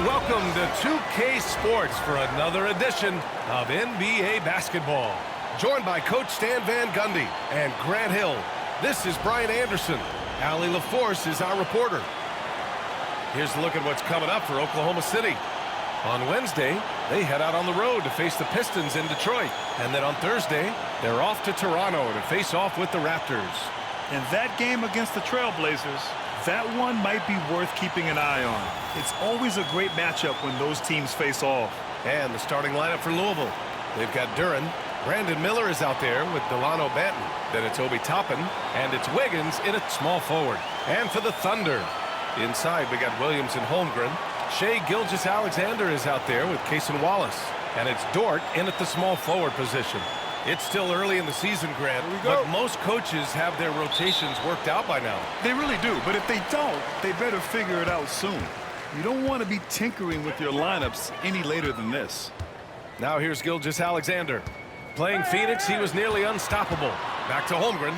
welcome to 2K Sports for another edition of NBA basketball. Joined by Coach Stan Van Gundy and Grant Hill, this is Brian Anderson. Allie LaForce is our reporter. Here's a look at what's coming up for Oklahoma City. On Wednesday, they head out on the road to face the Pistons in Detroit. And then on Thursday, they're off to Toronto to face off with the Raptors. And that game against the Trailblazers, that one might be worth keeping an eye on. It's always a great matchup when those teams face off. And the starting lineup for Louisville. They've got Duren. Brandon Miller is out there with Delano Banton. Then it's Obi Toppin, and it's Wiggins in at small forward. And for the Thunder, inside we got Williams and Holmgren. Shai Gilgeous-Alexander is out there with Cason Wallace. And it's Dort in at the small forward position. It's still early in the season, Grant, but most coaches have their rotations worked out by now. They really do, but if they don't, they better figure it out soon. You don't want to be tinkering with your lineups any later than this. Now here's Gilgeous-Alexander. Playing Phoenix, he was nearly unstoppable. Back to Holmgren.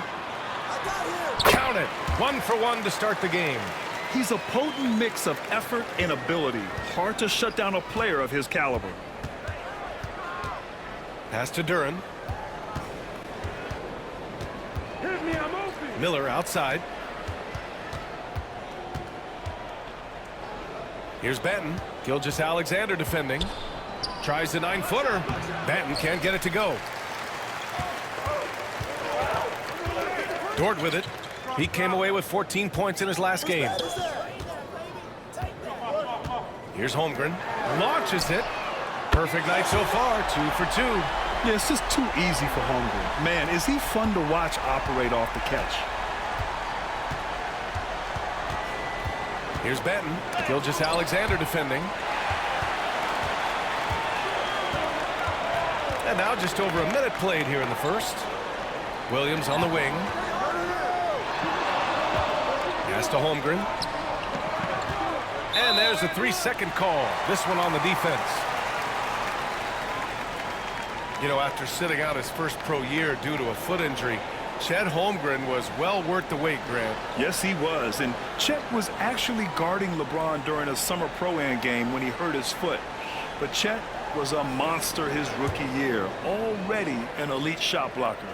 Count it. 1 for 1 to start the game. He's a potent mix of effort and ability. Hard to shut down a player of his caliber. Pass to Duren. Miller outside. Here's Banton. Gilgeous-Alexander defending. Tries the 9-footer. Banton can't get it to go. Dort with it. He came away with 14 points in his last game. Here's Holmgren. Launches it. Perfect night so far. 2 for 2. Yeah, it's just too easy for Holmgren. Man, is he fun to watch operate off the catch. Here's Banton. Gilgeous-Alexander defending. And now just over a minute played here in the first. Williams on the wing. Pass to Holmgren. And there's a 3-second call. This one on the defense. You know, after sitting out his first pro year due to a foot injury, Chet Holmgren was well worth the wait, Grant. Yes, he was. And Chet was actually guarding LeBron during a summer pro-am game when he hurt his foot. But Chet was a monster his rookie year, already an elite shot blocker.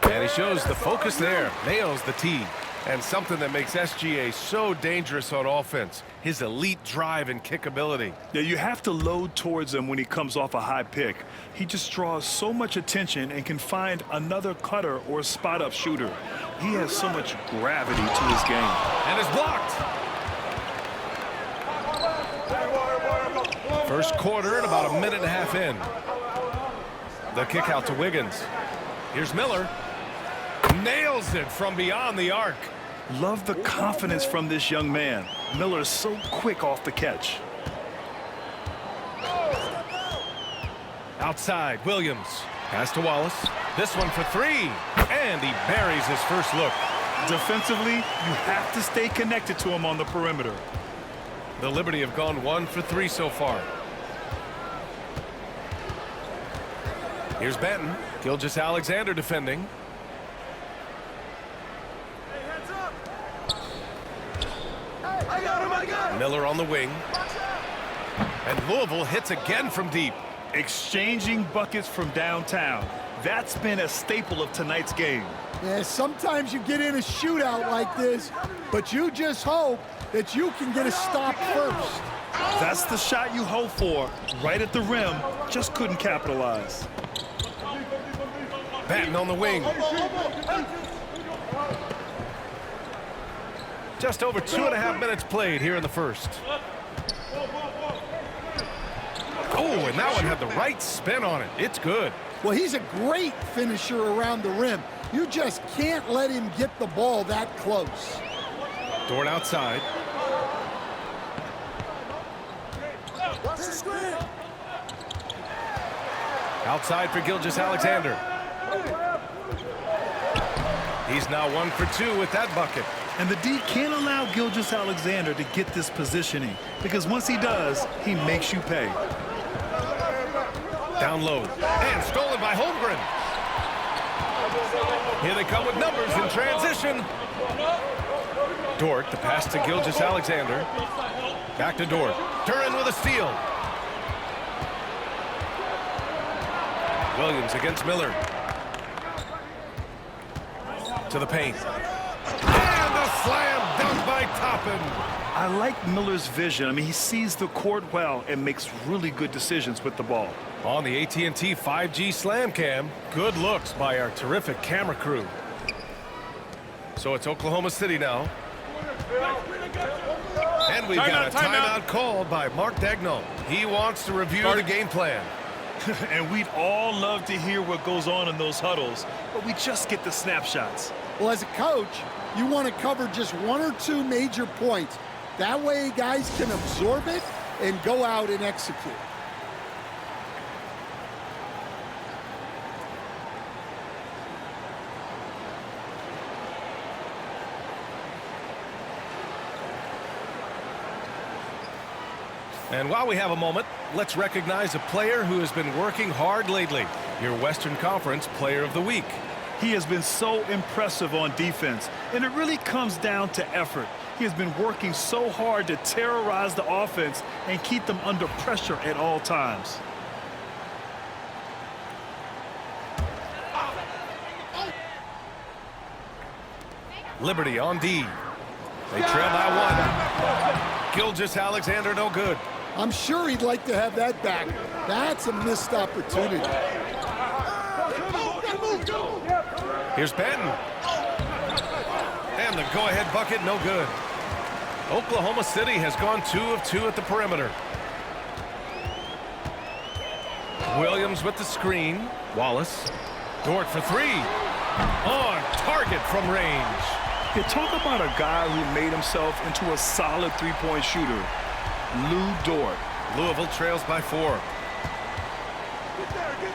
And he shows the focus there, nails the tee. And something that makes SGA so dangerous on offense, his elite drive and kick ability. Yeah, you have to load towards him when he comes off a high pick. He just draws so much attention and can find another cutter or spot-up shooter. He has so much gravity to his game. And it's blocked. First quarter and about a minute and a half in. The kick out to Wiggins. Here's Miller. Nails it from beyond the arc. Love the confidence from this young man. Miller's so quick off the catch. Outside, Williams. Pass to Wallace. This one for 3. And he buries his first look. Defensively, you have to stay connected to him on the perimeter. The Liberty have gone 1 for 3 so far. Here's Banton. Gilgeous-Alexander defending. Miller on the wing. And Louisville hits again from deep. Exchanging buckets from downtown. That's been a staple of tonight's game. Yeah, sometimes you get in a shootout like this, but you just hope that you can get a stop first. That's the shot you hope for. Right at the rim, just couldn't capitalize. Banton on the wing. Just over 2.5 minutes played here in the first. Oh, and that one had the right spin on it. It's good. Well, he's a great finisher around the rim. You just can't let him get the ball that close. Dort outside. Outside for Gilgeous-Alexander. He's now 1 for 2 with that bucket. And the D can't allow Gilgeous-Alexander to get this positioning, because once he does, he makes you pay. Down low. And stolen by Holmgren. Here they come with numbers in transition. Dort, the pass to Gilgeous-Alexander. Back to Dort. Duren with a steal. Williams against Miller. To the paint. And a slam dunk by Toppin. I like Miller's vision. I mean, he sees the court well and makes really good decisions with the ball. On the AT&T 5G Slam Cam, good looks by our terrific camera crew. So it's Oklahoma City now. And we've got a timeout called by Mark Daigneault. He wants to review the game plan. And we'd all love to hear what goes on in those huddles, but we just get the snapshots. Well, as a coach, you want to cover just one or two major points. That way guys can absorb it and go out and execute. And while we have a moment, let's recognize a player who has been working hard lately. Your Western Conference Player of the Week. He has been so impressive on defense, and it really comes down to effort. He has been working so hard to terrorize the offense and keep them under pressure at all times. Liberty on D. They trail by 1. Gilgeous-Alexander no good. I'm sure he'd like to have that back. That's a missed opportunity. Here's Benton. And the go-ahead bucket, no good. Oklahoma City has gone 2 of 2 at the perimeter. Williams with the screen. Wallace. Dort for 3. On target from range. You talk about a guy who made himself into a solid three-point shooter. Lou Dort. Louisville trails by 4.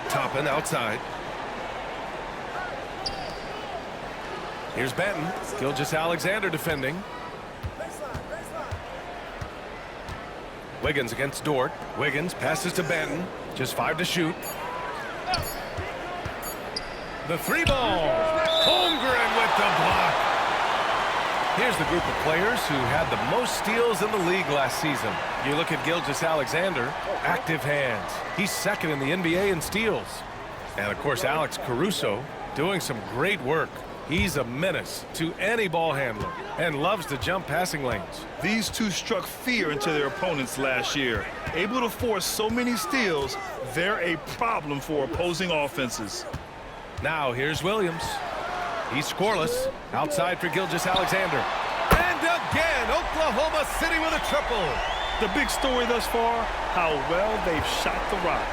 Toppin outside. Here's Benton. Gilgeous-Alexander defending. Wiggins against Dort. Wiggins passes to Benton. Just 5 to shoot. The 3 ball. Holmgren with the block. Here's the group of players who had the most steals in the league last season. You look at Gilgeous-Alexander, active hands. He's second in the NBA in steals. And, of course, Alex Caruso doing some great work. He's a menace to any ball handler and loves to jump passing lanes. These two struck fear into their opponents last year. Able to force so many steals, they're a problem for opposing offenses. Now here's Williams. He's scoreless. Outside for Gilgeous-Alexander. And again, Oklahoma City with a triple. The big story thus far, how well they've shot the rock.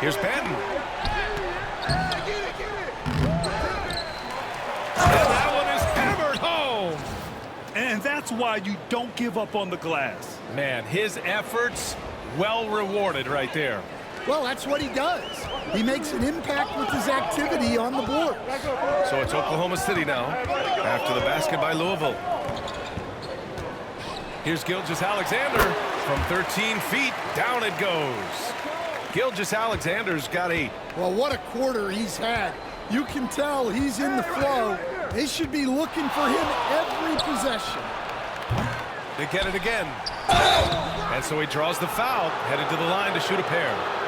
Here's Benton. And that one is hammered home. And that's why you don't give up on the glass. Man, his efforts well rewarded right there. Well, that's what he does. He makes an impact with his activity on the board. So it's Oklahoma City now after the basket by Louisville. Here's Gilgeous-Alexander from 13 feet. Down it goes. Gilgeous-Alexander's got 8. Well, what a quarter he's had. You can tell he's in the flow. They should be looking for him every possession. They get it again. And so he draws the foul, headed to the line to shoot a pair.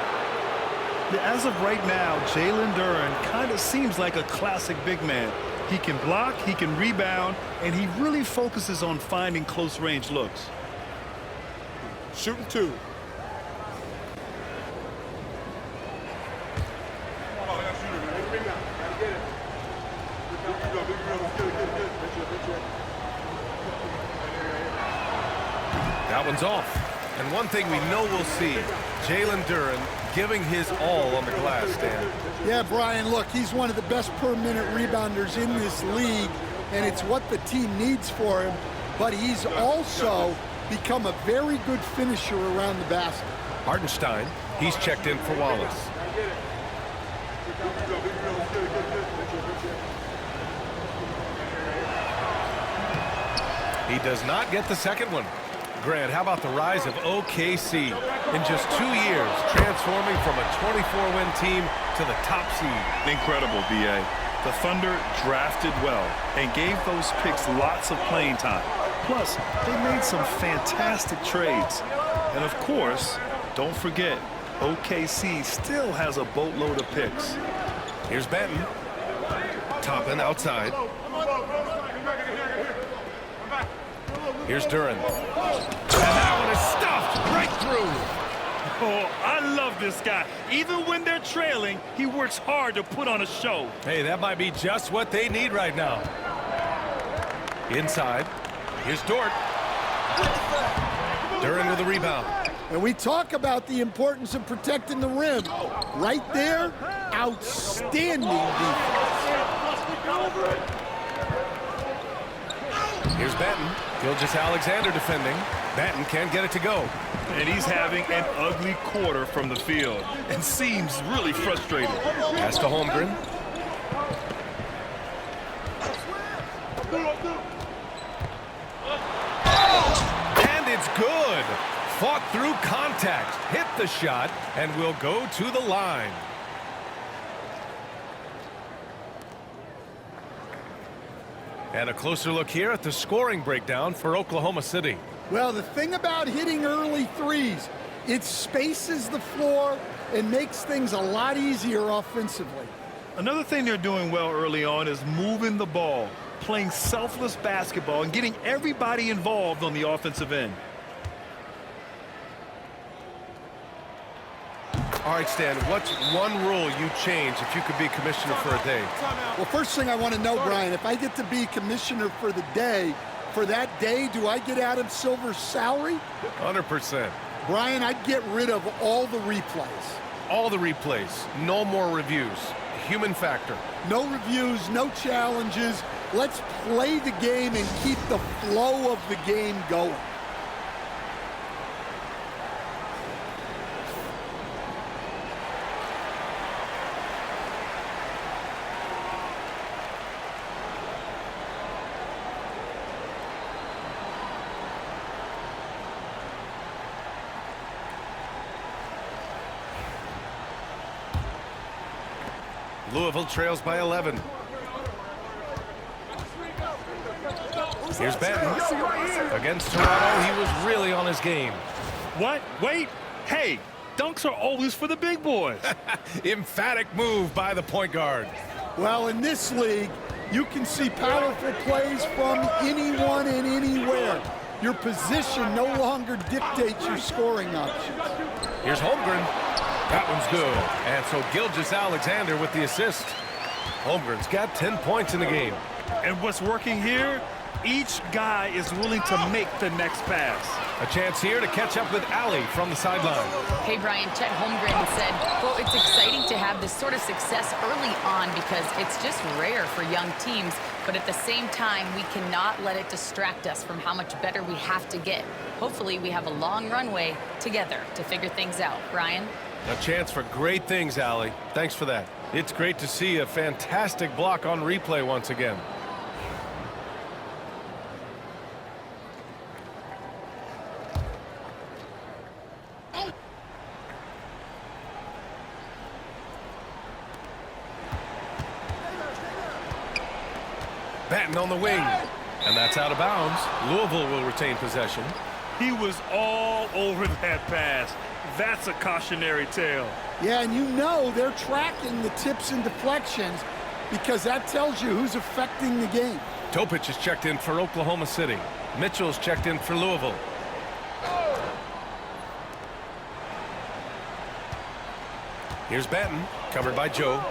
As of right now, Jalen Duren kind of seems like a classic big man. He can block, he can rebound, and he really focuses on finding close-range looks. Shooting 2. That one's off. And one thing we know we'll see, Jalen Duren giving his all on the glass, Dan. Yeah, Brian, look, he's one of the best per-minute rebounders in this league, and it's what the team needs for him. But he's also become a very good finisher around the basket. Hartenstein, he's checked in for Wallace. He does not get the second one. Grant, how about the rise of OKC? In just 2 years, transforming from a 24-win team to the top seed. Incredible, B.A. The Thunder drafted well and gave those picks lots of playing time. Plus, they made some fantastic trades. And of course, don't forget, OKC still has a boatload of picks. Here's Benton. Toppin outside. Here's Duran. And that one is stuffed right through. Oh, I love this guy. Even when they're trailing, he works hard to put on a show. Hey, that might be just what they need right now. Inside. Here's Dort. Duran with the rebound. And we talk about the importance of protecting the rim. Right there, outstanding defense. Here's Benton. Gilgeous-Alexander defending. Benton can't get it to go. And he's having an ugly quarter from the field and seems really frustrated. Pass to Holmgren. And it's good. Fought through contact, hit the shot, and will go to the line. And a closer look here at the scoring breakdown for Oklahoma City. Well, the thing about hitting early threes, it spaces the floor and makes things a lot easier offensively. Another thing they're doing well early on is moving the ball, playing selfless basketball, and getting everybody involved on the offensive end. All right, Stan, what's one rule you change if you could be commissioner for a day? Well, first thing I want to know, Brian, if I get to be commissioner for the day, for that day, do I get Adam Silver's salary? 100%. Brian, I'd get rid of all the replays. All the replays, no more reviews. Human factor. No reviews, no challenges. Let's play the game and keep the flow of the game going. Louisville trails by 11. Here's Benton. Against Toronto, he was really on his game. What? Wait. Hey, dunks are always for the big boys. Emphatic move by the point guard. Well, in this league, you can see powerful plays from anyone and anywhere. Your position no longer dictates your scoring options. Here's Holmgren. That one's good. And so Gilgeous-Alexander with the assist. Holmgren's got 10 points in the game. And what's working here? Each guy is willing to make the next pass. A chance here to catch up with Allie from the sideline. Hey, Brian, Chet Holmgren said, well, it's exciting to have this sort of success early on because it's just rare for young teams. But at the same time, we cannot let it distract us from how much better we have to get. Hopefully, we have a long runway together to figure things out. Brian? A chance for great things, Allie. Thanks for that. It's great to see a fantastic block on replay once again. Benton on the wing. And that's out of bounds. Louisville will retain possession. He was all over that pass. That's a cautionary tale. Yeah, and you know they're tracking the tips and deflections because that tells you who's affecting the game. Topic is checked in for Oklahoma City. Mitchell's checked in for Louisville. Here's Benton, covered by Joe.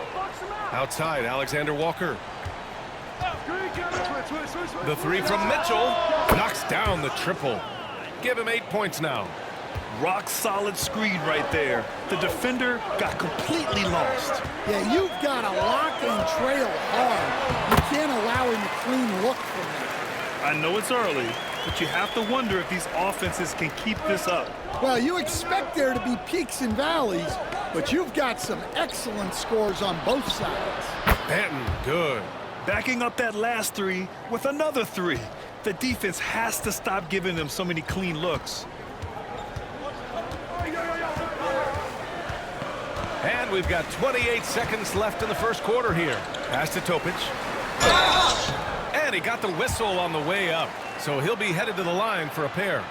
Outside, Alexander Walker. The three from Mitchell knocks down the triple. Give him 8 points now. Rock solid screen right there. The defender got completely lost. Yeah, you've got to lock and trail hard. You can't allow him a clean look from there. I know it's early, but you have to wonder if these offenses can keep this up. Well, you expect there to be peaks and valleys, but you've got some excellent scores on both sides. Benton, good. Backing up that last three with another three. The defense has to stop giving them so many clean looks. And we've got 28 seconds left in the first quarter here. Pass to Topic. And he got the whistle on the way up. So he'll be headed to the line for a pair.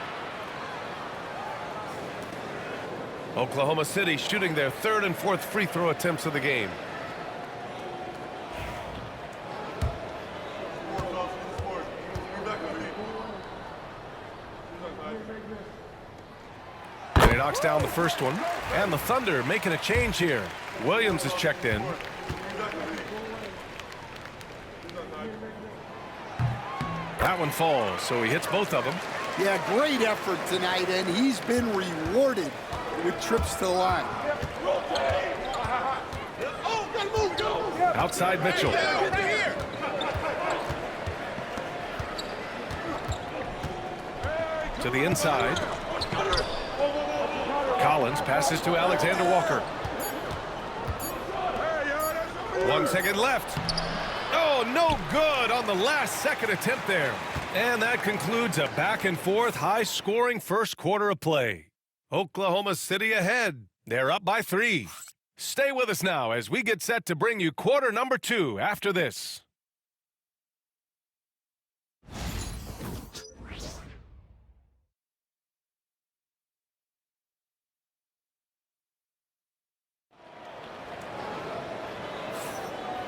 Oklahoma City shooting their third and fourth free throw attempts of the game. And he knocks down the first one. And the Thunder making a change here. Williams is checked in. That one falls, so he hits both of them. Yeah, great effort tonight, and he's been rewarded with trips to the line. Outside Mitchell. To the inside. Collins passes to Alexander Walker. 1 second left. Oh, no good on the last second attempt there. And that concludes a back and forth high-scoring first quarter of play. Oklahoma City ahead. They're up by 3. Stay with us now as we get set to bring you quarter number 2 after this.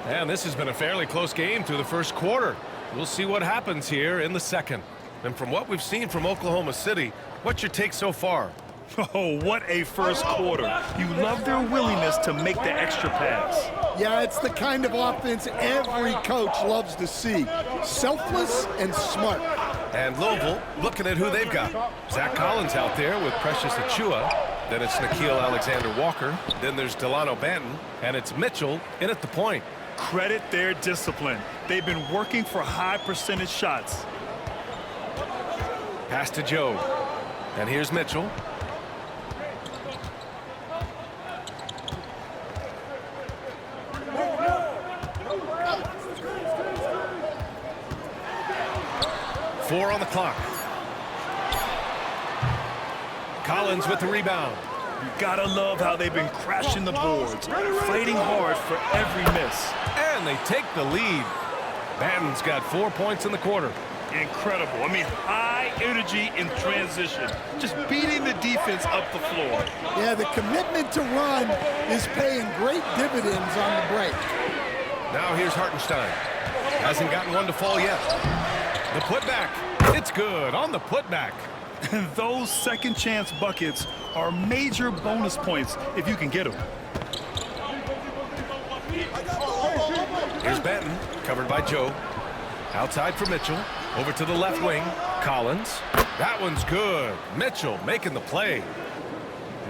And this has been a fairly close game through the first quarter. We'll see what happens here in the second. And from what we've seen from Oklahoma City, what's your take so far? Oh, what a first quarter. You love their willingness to make the extra pass. Yeah, it's the kind of offense every coach loves to see. Selfless and smart. And Louisville looking at who they've got. Zach Collins out there with Precious Achiuwa. Then it's Nickeil Alexander-Walker. Then there's Delano Banton. And it's Mitchell in at the point. Credit their discipline. They've been working for high percentage shots. Pass to Joe. And here's Mitchell. Four on the clock. Collins with the rebound. You gotta love how they've been crashing the boards, fighting hard for every miss. And they take the lead. Banton's got 4 points in the quarter. Incredible. I mean, high energy in transition. Just beating the defense up the floor. Yeah, the commitment to run is paying great dividends on the break. Now here's Hartenstein. Hasn't gotten one to fall yet. The putback. It's good on the putback. And those second chance buckets are major bonus points if you can get them. Here's Banton, covered by Joe. Outside for Mitchell. Over to the left wing. Collins. That one's good. Mitchell making the play.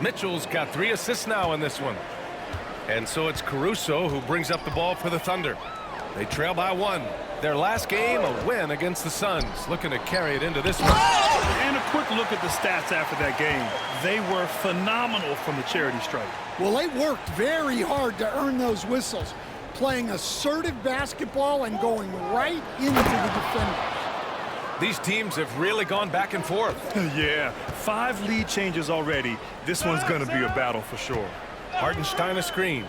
Mitchell's got 3 assists now in this one. And so it's Caruso who brings up the ball for the Thunder. They trail by 1. Their last game, a win against the Suns. Looking to carry it into this one. And a quick look at the stats after that game. They were phenomenal from the charity stripe. Well, they worked very hard to earn those whistles, playing assertive basketball and going right into the defender. These teams have really gone back and forth. Yeah, 5 lead changes already. This one's going to be a battle for sure. Hartenstein a screen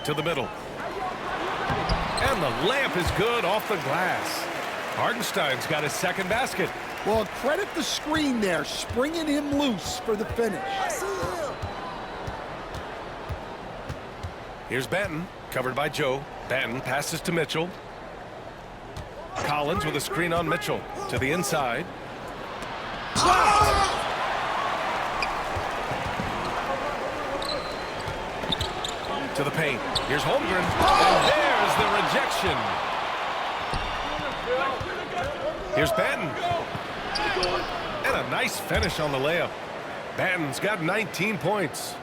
to the middle. And the layup is good off the glass. Hartenstein's got his second basket. Well, credit the screen there, springing him loose for the finish. Here's Banton, covered by Joe. Banton passes to Mitchell. Collins with a screen on Mitchell. To the inside. To the paint. Here's Holmgren. And there's the rejection. Here's Banton. And a nice finish on the layup. Banton's got 19 points.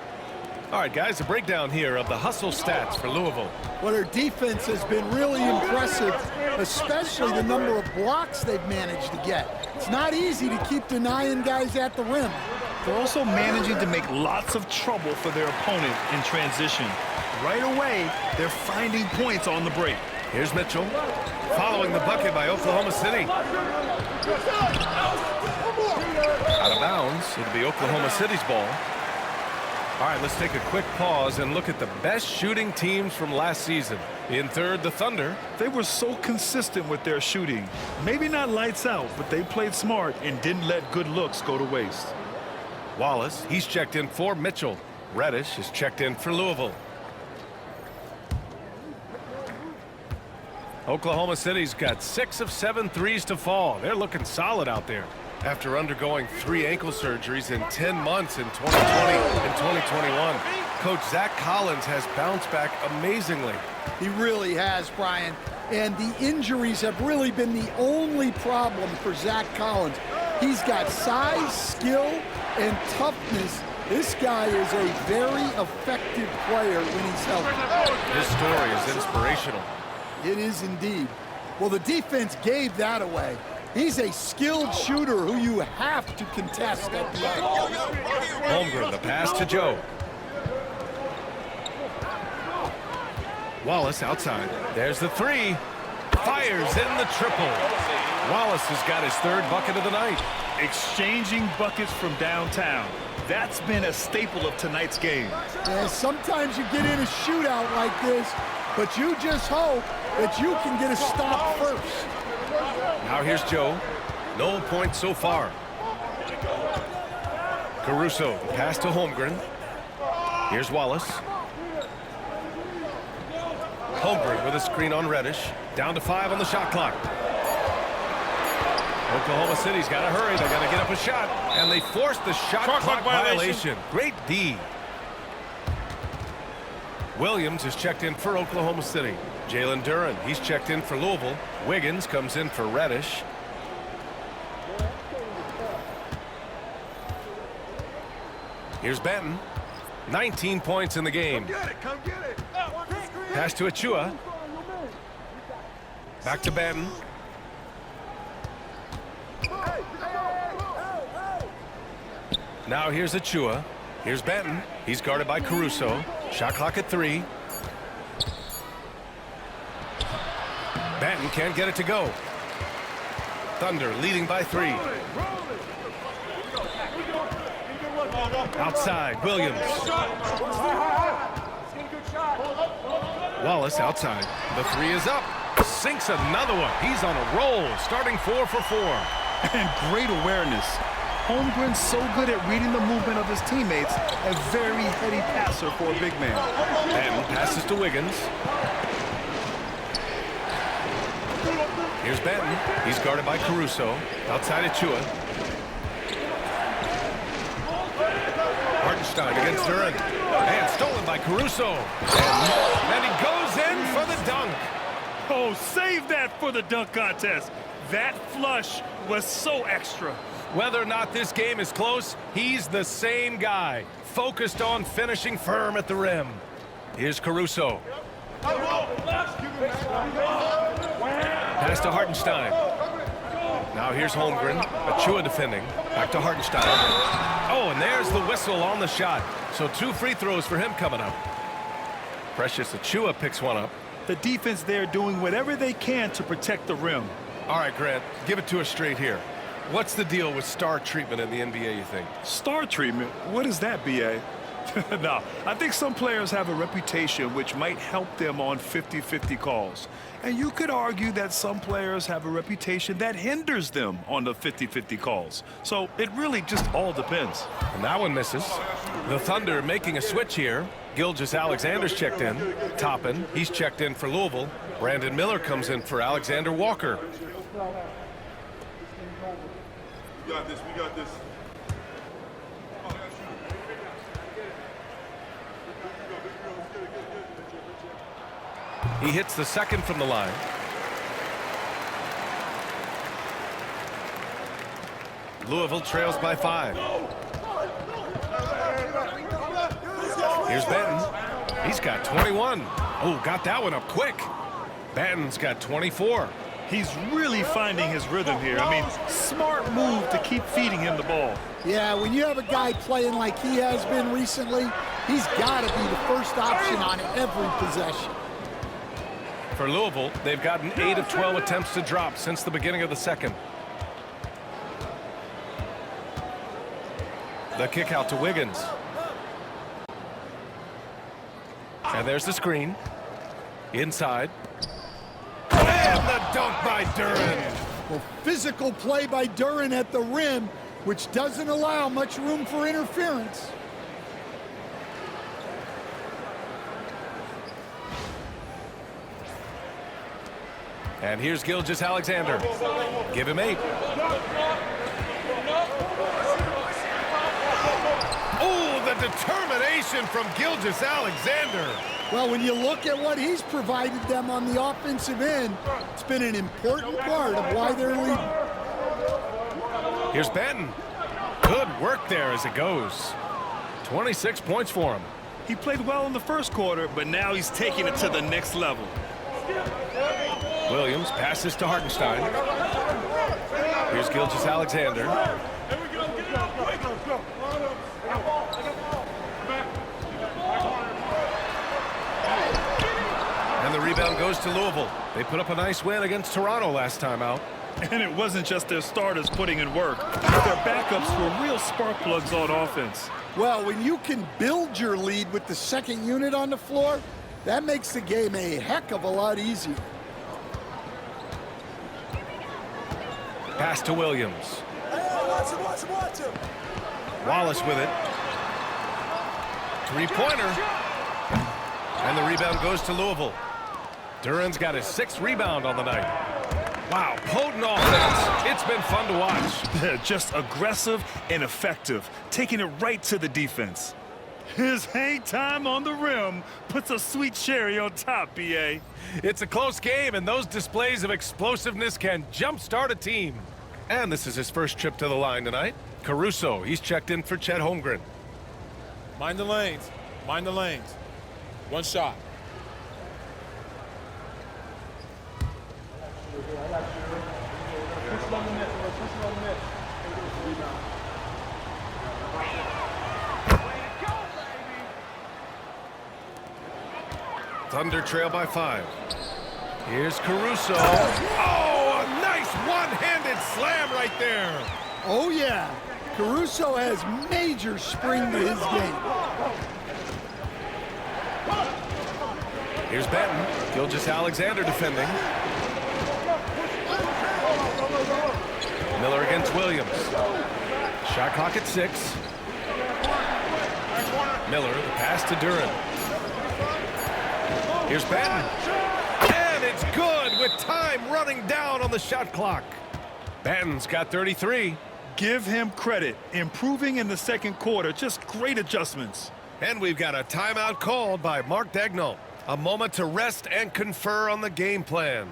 All right, guys, a breakdown here of the hustle stats for Louisville. Well, their defense has been really impressive, especially the number of blocks they've managed to get. It's not easy to keep denying guys at the rim. They're also managing to make lots of trouble for their opponent in transition. Right away, they're finding points on the break. Here's Mitchell, following the bucket by Oklahoma City. Out of bounds, it'll be Oklahoma City's ball. All right, let's take a quick pause and look at the best shooting teams from last season. In third, the Thunder. They were so consistent with their shooting. Maybe not lights out, but they played smart and didn't let good looks go to waste. Wallace, he's checked in for Mitchell. Reddish is checked in for Louisville. Oklahoma City's got 6 of 7 threes to fall. They're looking solid out there after undergoing 3 ankle surgeries in 10 months in 2020 and 2021. Coach Zach Collins has bounced back amazingly. He really has, Brian. And the injuries have really been the only problem for Zach Collins. He's got size, skill, and toughness. This guy is a very effective player when he's healthy. His story is inspirational. It is indeed. Well, the defense gave that away. He's a skilled shooter who you have to contest at the end. Holmgren, the pass to Joe. Wallace outside. There's the 3. Fires in the triple. Wallace has got his 3rd bucket of the night. Exchanging buckets from downtown. That's been a staple of tonight's game. Yeah, sometimes you get in a shootout like this, but you just hope that you can get a stop first. Now here's Joe. No points so far. Caruso, pass to Holmgren. Here's Wallace. Holmgren with a screen on Reddish. Down to 5 on the shot clock. Oklahoma City's got to hurry. They got to get up a shot. And they forced the shot clock violation. Great D. Williams is checked in for Oklahoma City. Jalen Duren, he's checked in for Louisville. Wiggins comes in for Reddish. Here's Benton. 19 points in the game. Come get it. Pass to Achua. Back to Benton. Now here's Achua. Here's Benton. He's guarded by Caruso. Shot clock at 3. Benton can't get it to go. Thunder leading by 3. Outside, Williams. Wallace outside. The 3 is up. Sinks another one. He's on a roll, starting 4 for 4. And great awareness. Holmgren's so good at reading the movement of his teammates. A very heady passer for a big man. And passes to Wiggins. Here's Benton. He's guarded by Caruso. Outside Achua. Hartenstein against Duren. And stolen by Caruso. And he goes in for the dunk. Oh, save that for the dunk contest. That flush was so extra. Whether or not this game is close, he's the same guy, focused on finishing firm at the rim. Here's Caruso. Pass to Hartenstein. Now here's Holmgren. Achua defending. Back to Hartenstein. Oh, and there's the whistle on the shot. So 2 free throws for him coming up. Precious Achua picks one up. The defense there doing whatever they can to protect the rim. All right, Grant, give it to us straight here. What's the deal with star treatment in the NBA, you think? Star treatment? What is that, B.A.? No, I think some players have a reputation which might help them on 50-50 calls. And you could argue that some players have a reputation that hinders them on the 50-50 calls. So it really just all depends. And that one misses. The Thunder making a switch here. Gilgeous-Alexander's checked in. Toppin, he's checked in for Louisville. Brandon Miller comes in for Alexander Walker. We got this. We got this. He hits the second from the line. Louisville trails by 5. Here's Benton. He's got 21. Oh, got that one up quick. Benton's got 24. He's really finding his rhythm here. I mean, smart move to keep feeding him the ball. Yeah, when you have a guy playing like he has been recently, he's got to be the first option on every possession. For Louisville, they've gotten 8 of 12 attempts to drop since the beginning of the second. The kick out to Wiggins. And there's the screen. Inside. And the dunk by Duren. Well, physical play by Duren at the rim, which doesn't allow much room for interference. And here's Gilgeous-Alexander. Give him 8. Oh, the determination from Gilgeous-Alexander. Well, when you look at what he's provided them on the offensive end, it's been an important part of why they're leading. Here's Benton. Good work there as it goes. 26 points for him. He played well in the first quarter, but now he's taking it to the next level. Williams passes to Hartenstein. Here's Gilgeous-Alexander. And the rebound goes to Louisville. They put up a nice win against Toronto last time out. And it wasn't just their starters putting in work. Their backups were real spark plugs on offense. Well, when you can build your lead with the second unit on the floor, that makes the game a heck of a lot easier. Pass to Williams. Wallace with it. Three-pointer. And the rebound goes to Louisville. Duren's got his 6th rebound on the night. Wow, potent offense. It's been fun to watch. They're just aggressive and effective, taking it right to the defense. His hang time on the rim puts a sweet cherry on top, B.A. It's a close game, and those displays of explosiveness can jumpstart a team. And this is his first trip to the line tonight. Caruso, he's checked in for Chet Holmgren. Mind the lanes. Mind the lanes. One shot. Thunder trail by 5. Here's Caruso. Oh, a nice one-handed slam right there. Oh, yeah. Caruso has major spring to his game. Here's Benton. Gilgeous-Alexander defending. Miller against Williams. Shot clock at 6. Miller, the pass to Duren. Here's Benton. And it's good with time running down on the shot clock. Benton's got 33. Give him credit. Improving in the second quarter. Just great adjustments. And we've got a timeout called by Mark Daigneault. A moment to rest and confer on the game plan.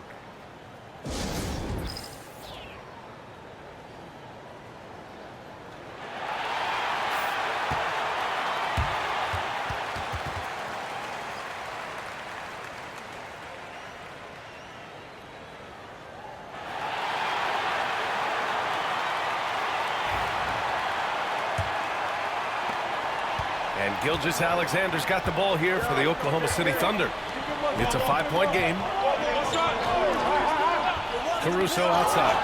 And Gilgeous-Alexander's got the ball here for the Oklahoma City Thunder. It's a 5-point game. Caruso outside.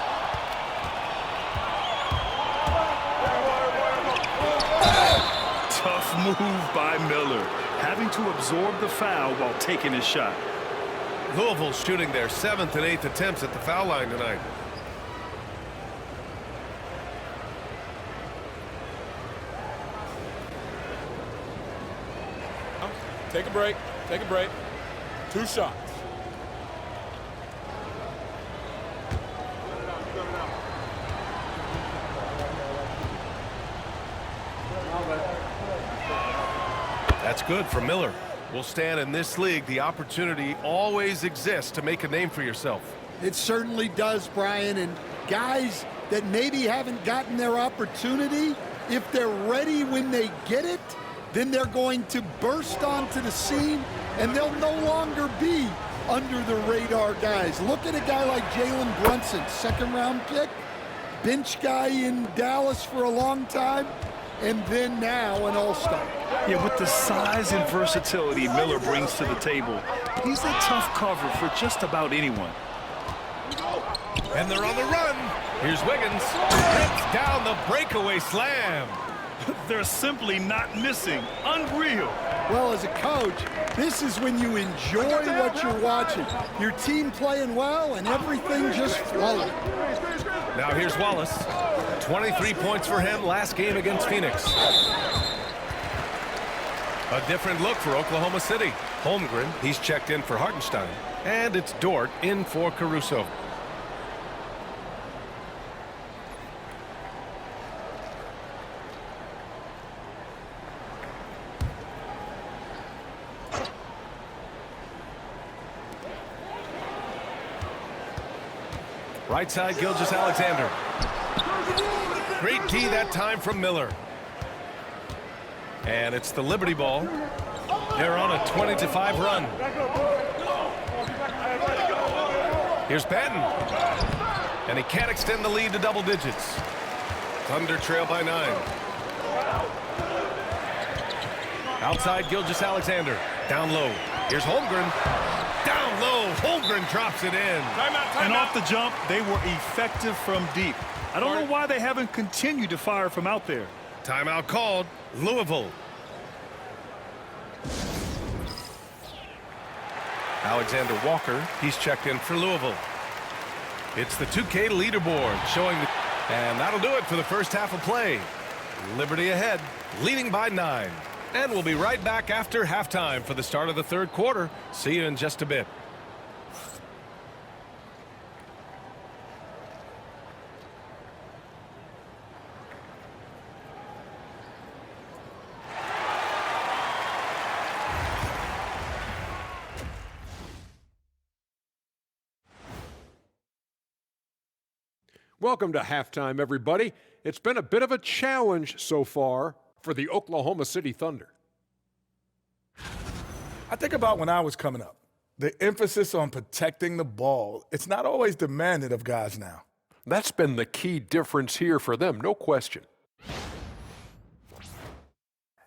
Tough move by Miller, having to absorb the foul while taking his shot. Louisville's shooting their 7th and 8th attempts at the foul line tonight. Take a break. Take a break. 2 shots. That's good for Miller. Will stand in this league. The opportunity always exists to make a name for yourself. It certainly does, Brian. And guys that maybe haven't gotten their opportunity, if they're ready when they get it, then they're going to burst onto the scene, and they'll no longer be under the radar guys. Look at a guy like Jalen Brunson, 2nd-round pick, bench guy in Dallas for a long time, and then now an all-star. Yeah, with the size and versatility Miller brings to the table, he's a tough cover for just about anyone. And they're on the run. Here's Wiggins. Rips down the breakaway slam. They're simply not missing. Unreal. Well, as a coach, this is when you enjoy what you're watching. Your team playing well and everything just flowing. Now here's Wallace. 23 points for him last game against Phoenix. A different look for Oklahoma City. Holmgren, he's checked in for Hartenstein. And it's Dort in for Caruso. Right side, Gilgeous-Alexander. Great D that time from Miller. And it's the Liberty ball. They're on a 20-5 run. Here's Patton. And he can't extend the lead to double digits. Thunder trail by 9. Outside, Gilgeous-Alexander. Down low. Here's Holmgren. Down low. Holmgren drops it in. And off the jump, they were effective from deep. I don't know why they haven't continued to fire from out there. Timeout called. Louisville. Alexander Walker, he's checked in for Louisville. It's the 2K leaderboard showing the... And that'll do it for the first half of play. Liberty ahead, leading by 9. And we'll be right back after halftime for the start of the third quarter. See you in just a bit. Welcome to halftime, everybody. It's been a bit of a challenge so far for the Oklahoma City Thunder. I think about when I was coming up, the emphasis on protecting the ball. It's not always demanded of guys now. That's been the key difference here for them, no question.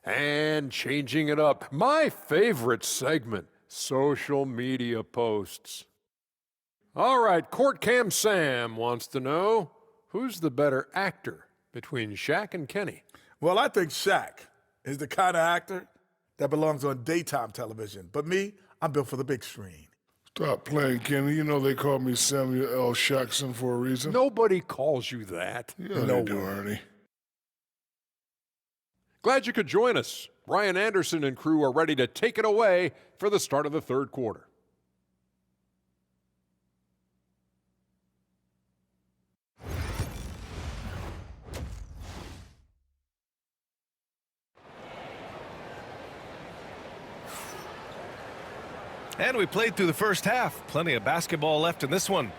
And changing it up, my favorite segment, social media posts. All right, Court Cam Sam wants to know, who's the better actor between Shaq and Kenny? Well, I think Shaq is the kind of actor that belongs on daytime television. But me, I'm built for the big screen. Stop playing, Kenny. You know they call me Samuel L. Jackson for a reason. Nobody calls you that. Yeah, they do, Ernie. Glad you could join us. Brian Anderson and crew are ready to take it away for the start of the third quarter. And we played through the first half. Plenty of basketball left in this one.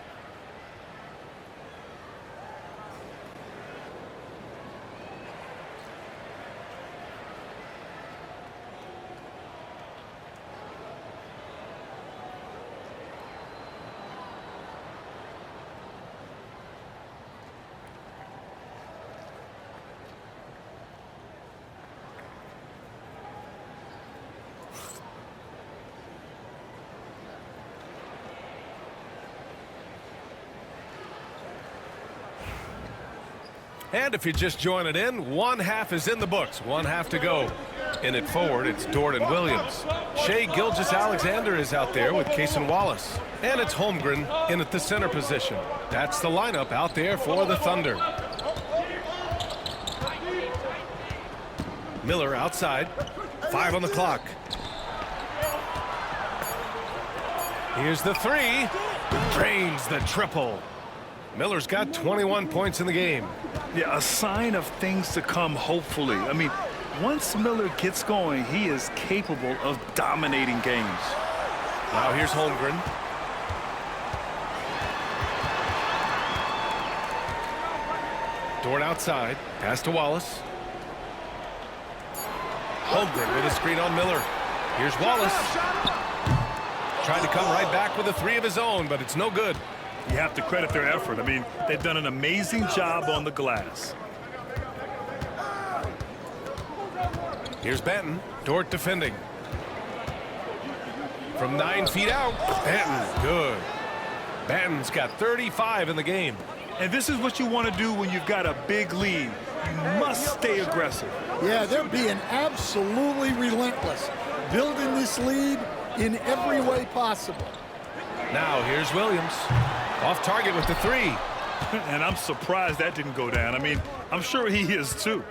And if you're just joining in, one half is in the books. One half to go. In it forward, it's Dort and Williams. Shai Gilgeous-Alexander is out there with Cason Wallace. And it's Holmgren in at the center position. That's the lineup out there for the Thunder. Miller outside. 5 on the clock. Here's the 3. Drains the triple. Miller's got 21 points in the game. Yeah, a sign of things to come, hopefully. I mean, once Miller gets going, he is capable of dominating games. Now here's Holmgren. Dort outside. Pass to Wallace. Holmgren with a screen on Miller. Here's Wallace. Tried to come right back with a 3 of his own, but it's no good. You have to credit their effort. I mean, they've done an amazing job on the glass. Here's Banton. Dort defending. From 9 feet out. Banton, good. Banton's got 35 in the game. And this is what you want to do when you've got a big lead. You must stay aggressive. Yeah, they're being absolutely relentless. building this lead in every way possible. Now here's Williams. Off target with the three. And I'm surprised that didn't go down. I mean, I'm sure he is too.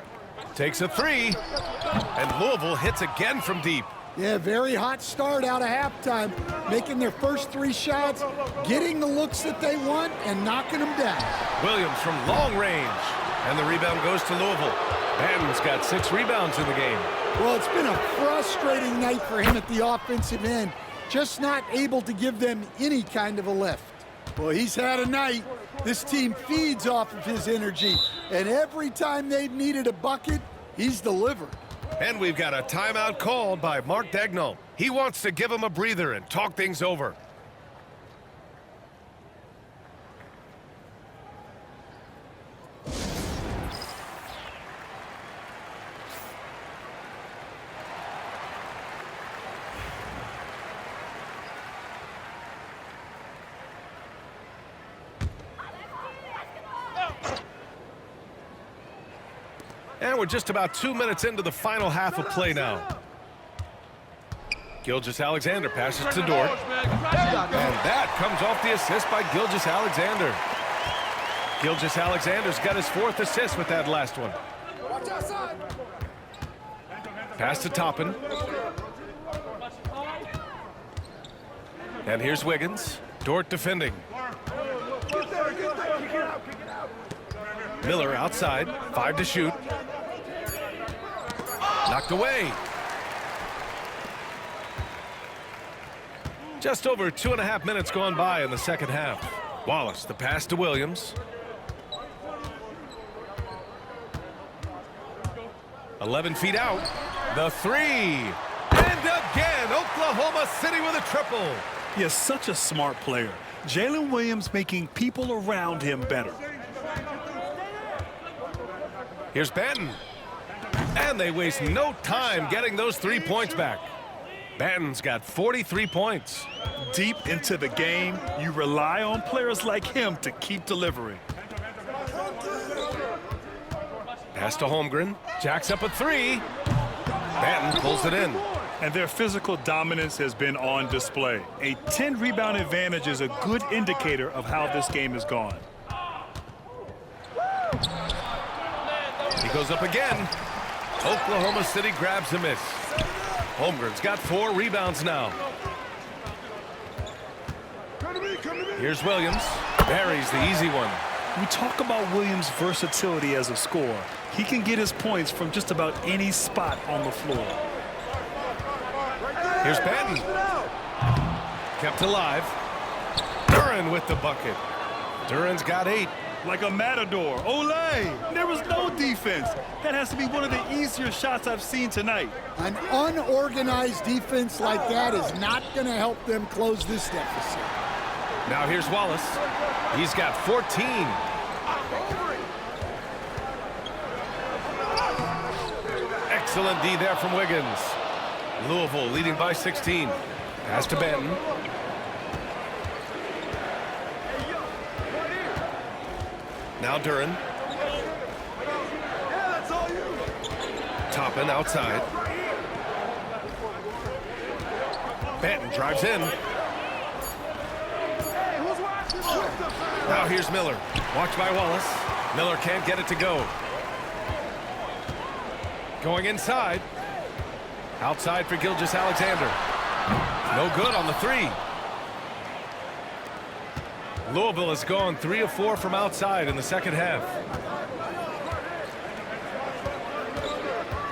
Takes a three. And Louisville hits again from deep. Yeah, very hot start out of halftime, making their first 3 shots, getting the looks that they want, and knocking them down. Williams from long range. And the rebound goes to Louisville. Banton's got 6 rebounds in the game. Well, it's been a frustrating night for him at the offensive end, just not able to give them any kind of a lift. Well, he's had a night. This team feeds off of his energy, and every time they've needed a bucket, he's delivered. And we've got a timeout called by Mark Daigneault. He wants to give him a breather and talk things over. And we're just about 2 minutes into the final half of play now. Gilgeous-Alexander passes to Dort. And that comes off the assist by Gilgeous-Alexander. Gilgeous-Alexander's got his 4th assist with that last one. Pass to Toppin. And here's Wiggins. Dort defending. Miller outside. 5 to shoot. Knocked away. Just over 2.5 minutes gone by in the second half. Wallace, the pass to Williams. 11 feet out. The three. And again, Oklahoma City with a triple. He is such a smart player. Jalen Williams making people around him better. Here's Banton. And they waste no time getting those 3 points back. Banton's got 43 points. Deep into the game, you rely on players like him to keep delivering. Pass to Holmgren. Jacks up a 3. Banton pulls it in. And their physical dominance has been on display. A 10-rebound advantage is a good indicator of how this game has gone. He goes up again. Oklahoma City grabs a miss. Holmgren's got 4 rebounds now. Here's Williams. Buries the easy one. We talk about Williams' versatility as a scorer. He can get his points from just about any spot on the floor. Here's Banton. Kept alive. Duren with the bucket. Duren's got 8. Like a matador. Olay! There was no defense. That has to be one of the easier shots I've seen tonight. An unorganized defense like that is not going to help them close this deficit. Now here's Wallace. He's got 14. Excellent D there from Wiggins. Louisville leading by 16. Pass to Banton. Now Duren. Toppin outside. Banton drives in. Now here's Miller. Watched by Wallace. Miller can't get it to go. Going inside. Outside for Gilgeous-Alexander. No good on the 3. Louisville has gone 3 of 4 from outside in the second half.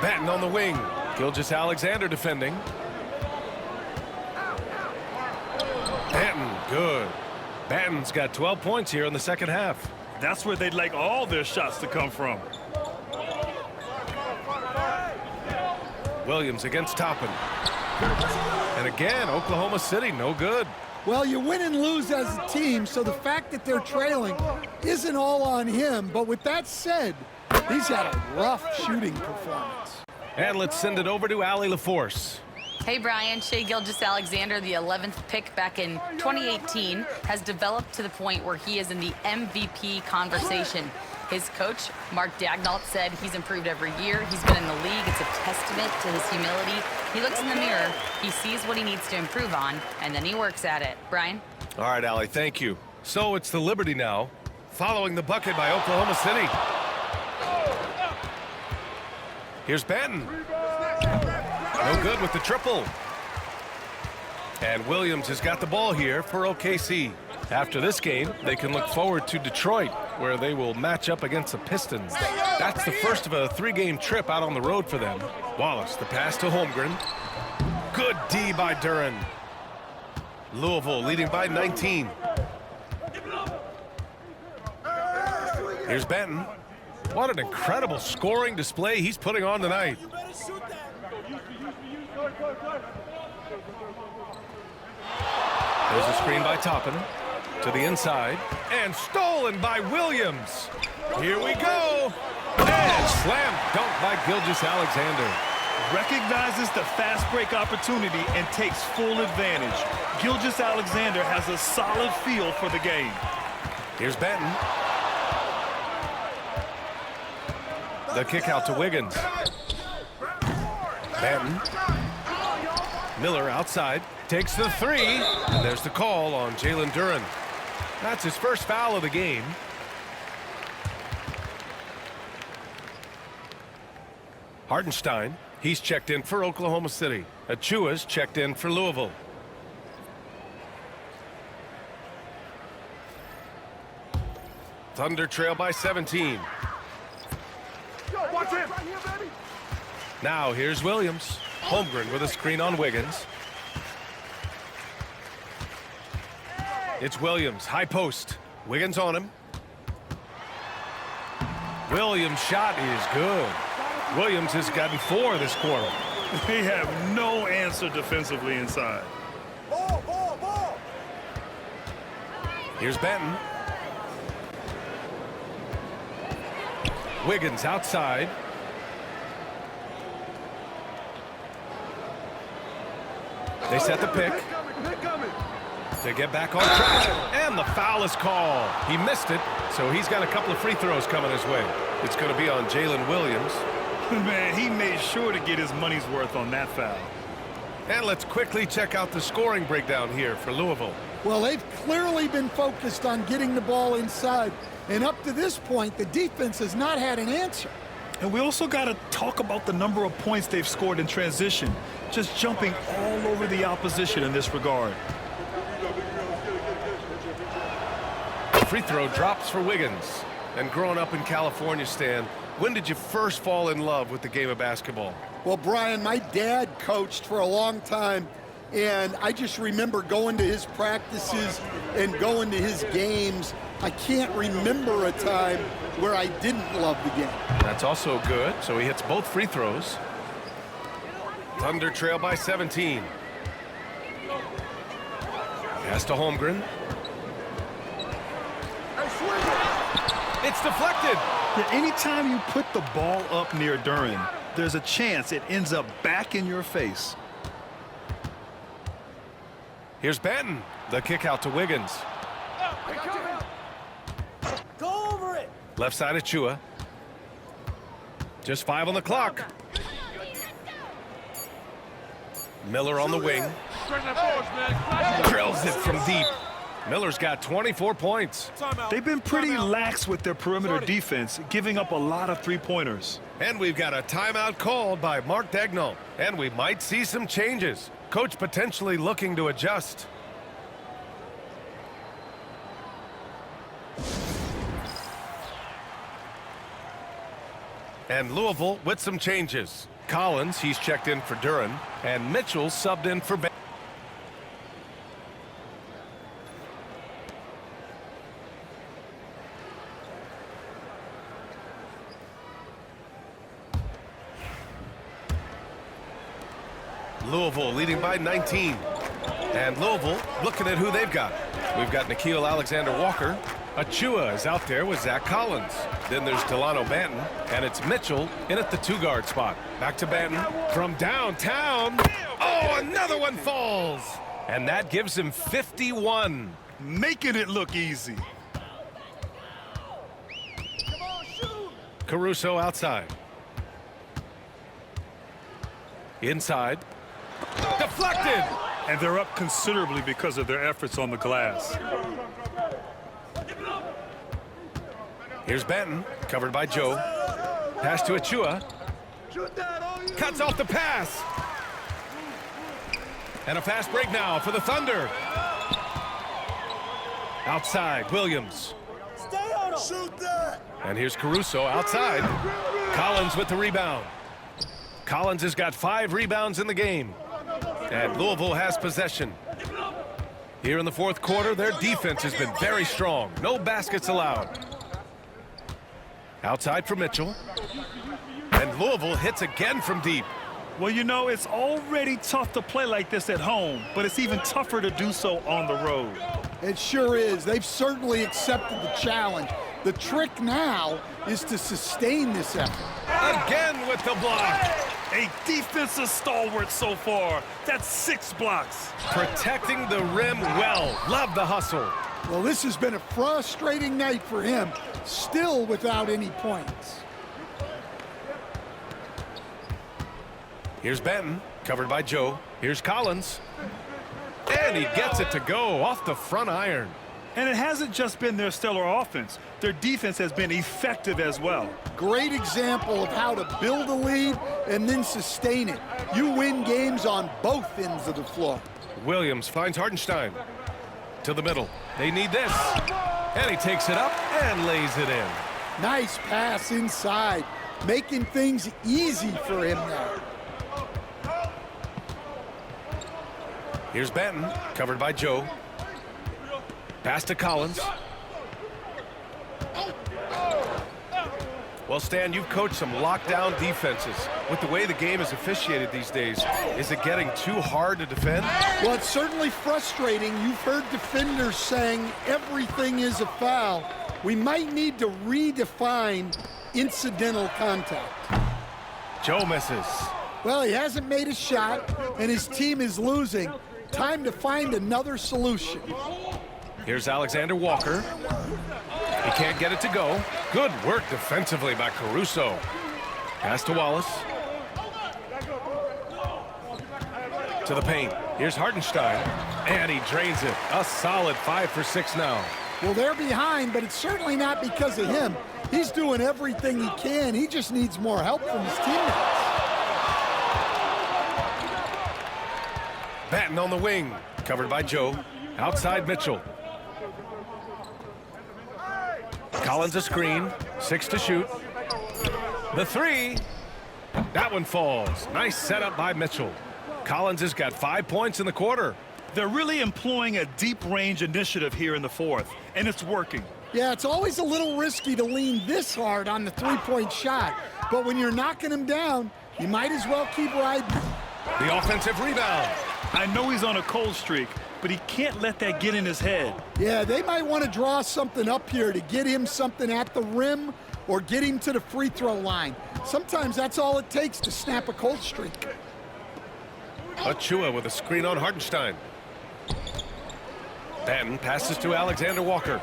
Banton on the wing. Gilgeous-Alexander defending. Banton, good. Banton's got 12 points here in the second half. That's where they'd like all their shots to come from. Williams against Toppin. And again, Oklahoma City, no good. Well, you win and lose as a team, so the fact that they're trailing isn't all on him. But with that said, he's had a rough shooting performance. And let's send it over to Allie LaForce. Hey, Brian. Shai Gilgeous-Alexander, the 11th pick back in 2018, has developed to the point where he is in the MVP conversation. His coach, Mark Daigneault, said he's improved every year. He's been in the league. It's a testament to his humility He looks in the mirror, he sees what he needs to improve on, and then he works at it. Brian? All right, Allie, thank you. So it's the Liberty now, following the bucket by Oklahoma City. Here's Benton. No good with the triple. And Williams has got the ball here for OKC. After this game, they can look forward to Detroit, where they will match up against the Pistons. That's the first of a 3-game trip out on the road for them. Wallace, the pass to Holmgren. Good D by Duren. Louisville leading by 19. Here's Benton. What an incredible scoring display he's putting on tonight. There's a screen by Toppin to the inside, and stolen by Williams. Here we go. And slam dunk by Gilgeous-Alexander. Recognizes the fast break opportunity and takes full advantage. Gilgeous-Alexander has a solid feel for the game. Here's Benton. The kick out to Wiggins. Benton. Miller outside. Takes the three. And there's the call on Jalen Duren. That's his first foul of the game. Hartenstein. He's checked in for Oklahoma City. Achua's checked in for Louisville. Thunder trail by 17. Watch him. Now here's Williams. Holmgren with a screen on Wiggins. It's Williams, high post. Wiggins on him. Williams' shot is good. Williams has gotten 4 this quarter. They have no answer defensively inside. Ball. Here's Benton. Wiggins outside. They set the pick to get back on track, and the foul is called. He missed it, so he's got a couple of free throws coming his way. It's going to be on Jalen Williams. Man, he made sure to get his money's worth on that foul. And let's quickly check out the scoring breakdown here for Louisville. Well, they've clearly been focused on getting the ball inside. And up to this point, the defense has not had an answer. And we also got to talk about the number of points they've scored in transition, just jumping all over the opposition in this regard. Free throw drops for Wiggins. And growing up in California, Stan, when did you first fall in love with the game of basketball? Well, Brian, my dad coached for a long time, and I just remember going to his practices and going to his games. I can't remember a time where I didn't love the game. That's also good, so he hits both free throws. Thunder trail by 17. Pass to Holmgren. It's deflected. Yeah, anytime you put the ball up near Duren, there's a chance it ends up back in your face. Here's Benton. The kick out to Wiggins. Go over it. Left side of Chua. Just 5 on the clock. Miller on the wing. Drills it from deep. Miller's got 24 points. They've been pretty lax with their perimeter defense, giving up a lot of three-pointers. And we've got a timeout called by Mark Daigneault. And we might see some changes. Coach potentially looking to adjust. And Louisville with some changes. Collins, he's checked in for Duren. And Mitchell subbed in for Ben. Louisville leading by 19. And Louisville looking at who they've got. We've got Nickeil Alexander-Walker. Achua is out there with Zach Collins. Then there's Delano Banton, and it's Mitchell in at the 2-guard spot. Back to Banton from downtown. Oh, another one falls. And that gives him 51. Making it look easy. Caruso outside. Inside. deflected. And they're up considerably because of their efforts on the glass. Here's Benton, covered by Joe. Pass to Achua. Cuts off the pass. And a fast break now for the Thunder. Outside, Williams. Stay on him. Shoot that. And here's Caruso outside. Collins with the rebound. Collins has got 5 rebounds in the game. And Louisville has possession. Here in the fourth quarter, their defense has been very strong. No baskets allowed. Outside for Mitchell. And Louisville hits again from deep. Well, you know, it's already tough to play like this at home, but it's even tougher to do so on the road. It sure is. They've certainly accepted the challenge. The trick now is to sustain this effort. Again with the block. A defensive stalwart so far. That's 6 blocks. Protecting the rim well. Love the hustle. Well, this has been a frustrating night for him, still without any points. Here's Benton, covered by Joe. Here's Collins. And he gets it to go off the front iron. And it hasn't just been their stellar offense. Their defense has been effective as well. Great example of how to build a lead and then sustain it. You win games on both ends of the floor. Williams finds Hartenstein. To the middle. They need this. And he takes it up and lays it in. Nice pass inside, making things easy for him there. Here's Benton, covered by Joe. Pass to Collins. Well, Stan, you've coached some lockdown defenses. With the way the game is officiated these days, is it getting too hard to defend? Well, it's certainly frustrating. You've heard defenders saying everything is a foul. We might need to redefine incidental contact. Joe misses. Well, he hasn't made a shot, and his team is losing. Time to find another solution. Here's Alexander Walker. He can't get it to go. Good work defensively by Caruso. Pass to Wallace. To the paint. Here's Hartenstein. And he drains it. A solid 5 for 6 now. Well, they're behind, but it's certainly not because of him. He's doing everything he can. He just needs more help from his teammates. Batten on the wing. Covered by Joe. Outside Mitchell. Collins a screen. 6 to shoot. The 3. That one falls. Nice setup by Mitchell. Collins has got 5 points in the quarter. They're really employing a deep range initiative here in the fourth, and it's working. Yeah, it's always a little risky to lean this hard on the three-point shot. But when you're knocking him down, you might as well keep riding. The offensive rebound. I know he's on a cold streak, but he can't let that get in his head. Yeah, they might want to draw something up here to get him something at the rim or get him to the free throw line. Sometimes that's all it takes to snap a cold streak. Achua with a screen on Hartenstein. Batten passes to Alexander Walker.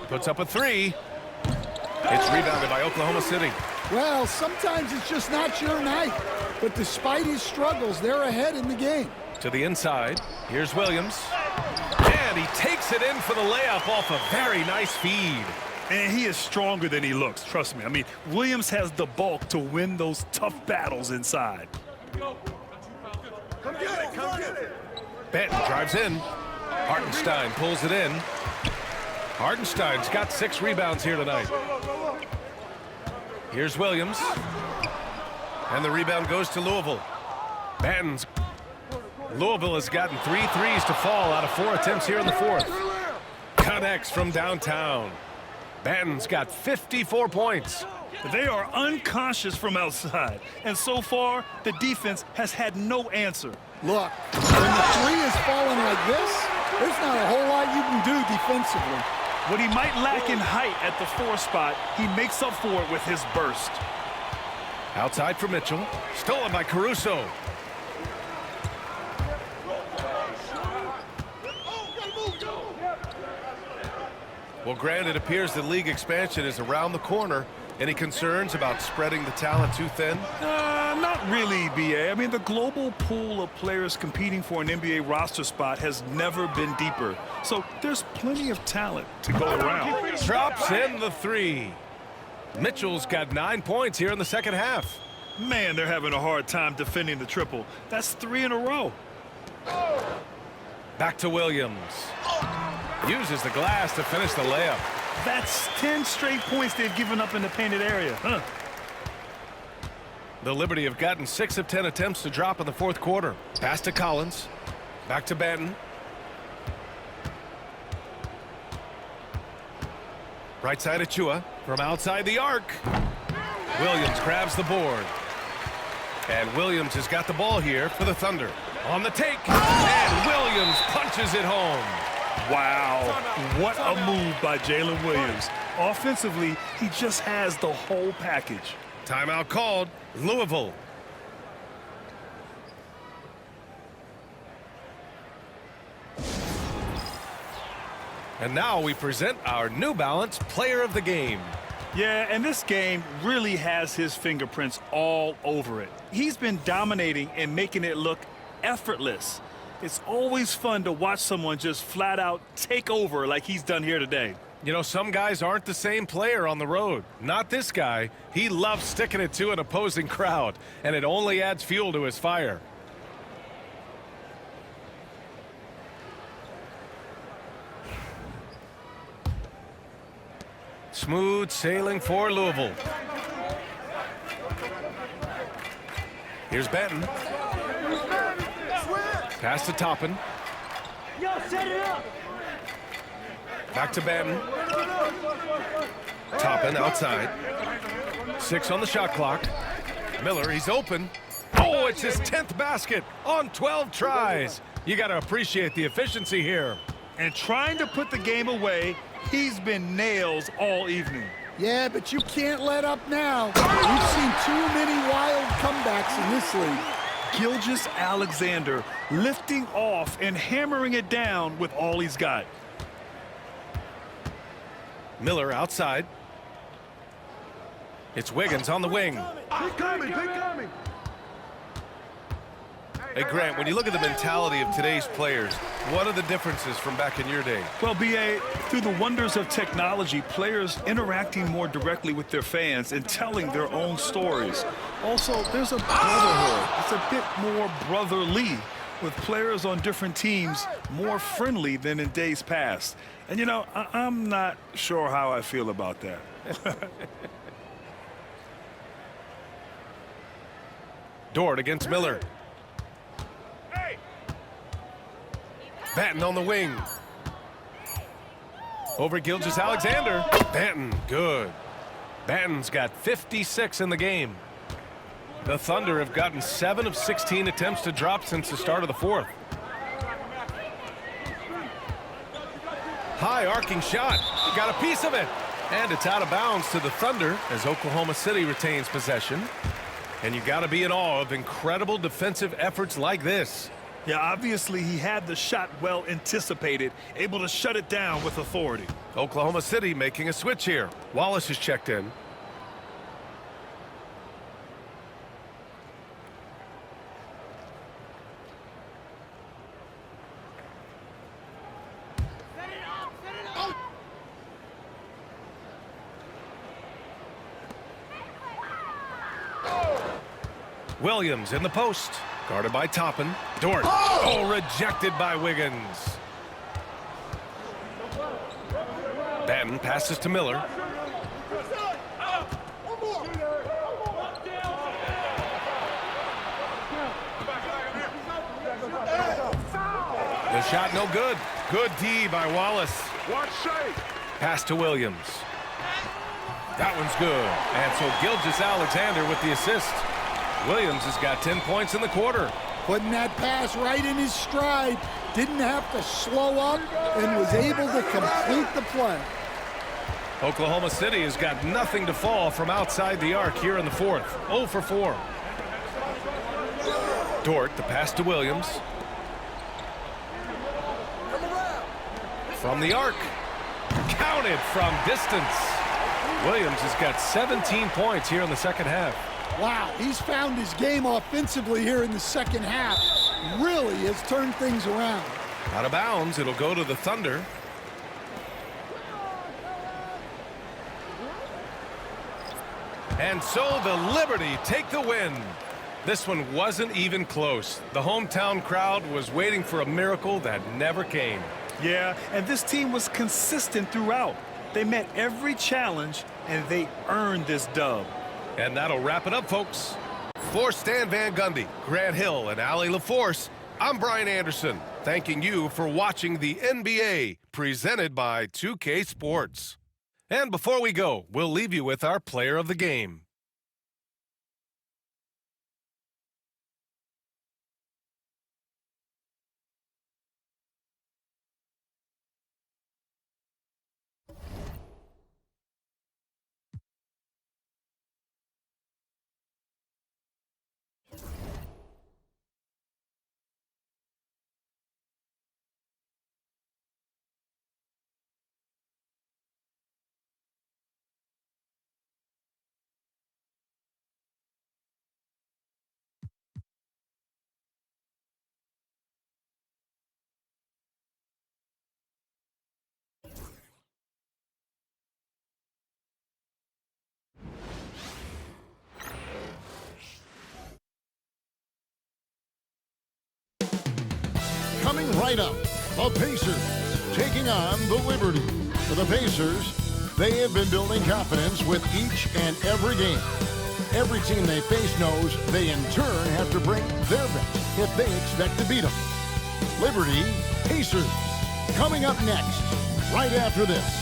Puts up a 3. It's rebounded by Oklahoma City. Well, sometimes it's just not your night. But despite his struggles, they're ahead in the game. To the inside. Here's Williams. And he takes it in for the layup off a very nice feed. And he is stronger than he looks, trust me. I mean, Williams has the bulk to win those tough battles inside. Come get it, come get it. Benton drives in. Hartenstein pulls it in. Hartenstein's got 6 rebounds here tonight. Here's Williams. And the rebound goes to Louisville. Batten's. Louisville has gotten 3 threes to fall out of 4 attempts here in the fourth. Connects from downtown. Batten's got 54 points. They are unconscious from outside, and so far, the defense has had no answer. Look, when the 3 is falling like this, there's not a whole lot you can do defensively. What he might lack in height at the 4 spot, he makes up for it with his burst. Outside for Mitchell. Stolen by Caruso. Well, Grant, it appears the league expansion is around the corner. Any concerns about spreading the talent too thin? Not really, B.A. I mean, the global pool of players competing for an NBA roster spot has never been deeper. So there's plenty of talent to go around. Drops in the three. Mitchell's got 9 points here in the second half. Man, they're having a hard time defending the triple. That's 3 in a row. Back to Williams. Uses the glass to finish the layup. That's 10 straight points they've given up in the painted area. The Liberty have gotten 6 of 10 attempts to drop in the fourth quarter. Pass to Collins. Back to Benton. Right side of Chua from outside the arc. Williams grabs the board. And Williams has got the ball here for the Thunder. On the take. And Williams punches it home. Wow, what a move by Jalen Williams. Offensively, he just has the whole package. Timeout called. Louisville. And now we present our New Balance Player of the Game. Yeah, and this game really has his fingerprints all over it. He's been dominating and making it look effortless. It's always fun to watch someone just flat out take over like he's done here today. You know, some guys aren't the same player on the road. Not this guy. He loves sticking it to an opposing crowd, and it only adds fuel to his fire. Smooth sailing for Louisville. Here's Benton. Pass to Toppin. Back to Benton. Toppin outside. 6 on the shot clock. Miller, he's open. Oh, it's his 10th basket on 12 tries. You got to appreciate the efficiency here. And trying to put the game away, he's been nails all evening. Yeah, but you can't let up now. We've seen too many wild comebacks in this league. Gilgeous-Alexander lifting off and hammering it down with all he's got. Miller outside. It's Wiggins on the wing. Keep coming, keep coming. Hey, Grant, when you look at the mentality of today's players, what are the differences from back in your day? Well, B.A., through the wonders of technology, players interacting more directly with their fans and telling their own stories. Also, there's a brotherhood. It's a bit more brotherly, with players on different teams more friendly than in days past. And, you know, I'm not sure how I feel about that. Dort against Miller. Benton on the wing. Over Gilgeous-Alexander. Benton, good. Benton's got 56 in the game. The Thunder have gotten 7 of 16 attempts to drop since the start of the fourth. High arcing shot. Got a piece of it. And it's out of bounds to the Thunder as Oklahoma City retains possession. And you got to be in awe of incredible defensive efforts like this. Yeah, obviously he had the shot well anticipated, able to shut it down with authority. Oklahoma City making a switch here. Wallace is checked in. Williams in the post. Guarded by Toppin. Dort. Oh, rejected by Wiggins. Benton passes to Miller. The shot no good. Good D by Wallace. Watch shape. Pass to Williams. That one's good. And so Gilgeous-Alexander with the assist. Williams has got 10 points in the quarter. Putting that pass right in his stride. Didn't have to slow up and was able to complete the play. Oklahoma City has got nothing to fall from outside the arc here in the fourth. 0 for 4. Dort, the pass to Williams. From the arc. Counted from distance. Williams has got 17 points here in the second half. Wow, he's found his game offensively here in the second half. Really has turned things around. Out of bounds, it'll go to the Thunder. And so the Liberty take the win. This one wasn't even close. The hometown crowd was waiting for a miracle that never came. Yeah, and this team was consistent throughout. They met every challenge, and they earned this dub. And that'll wrap it up, folks. For Stan Van Gundy, Grant Hill, and Allie LaForce, I'm Brian Anderson, thanking you for watching the NBA, presented by 2K Sports. And before we go, we'll leave you with our player of the game. Coming right up, the Pacers taking on the Liberty. For the Pacers, they have been building confidence with each and every game. Every team they face knows they in turn have to bring their best if they expect to beat them. Liberty, Pacers, coming up next, right after this.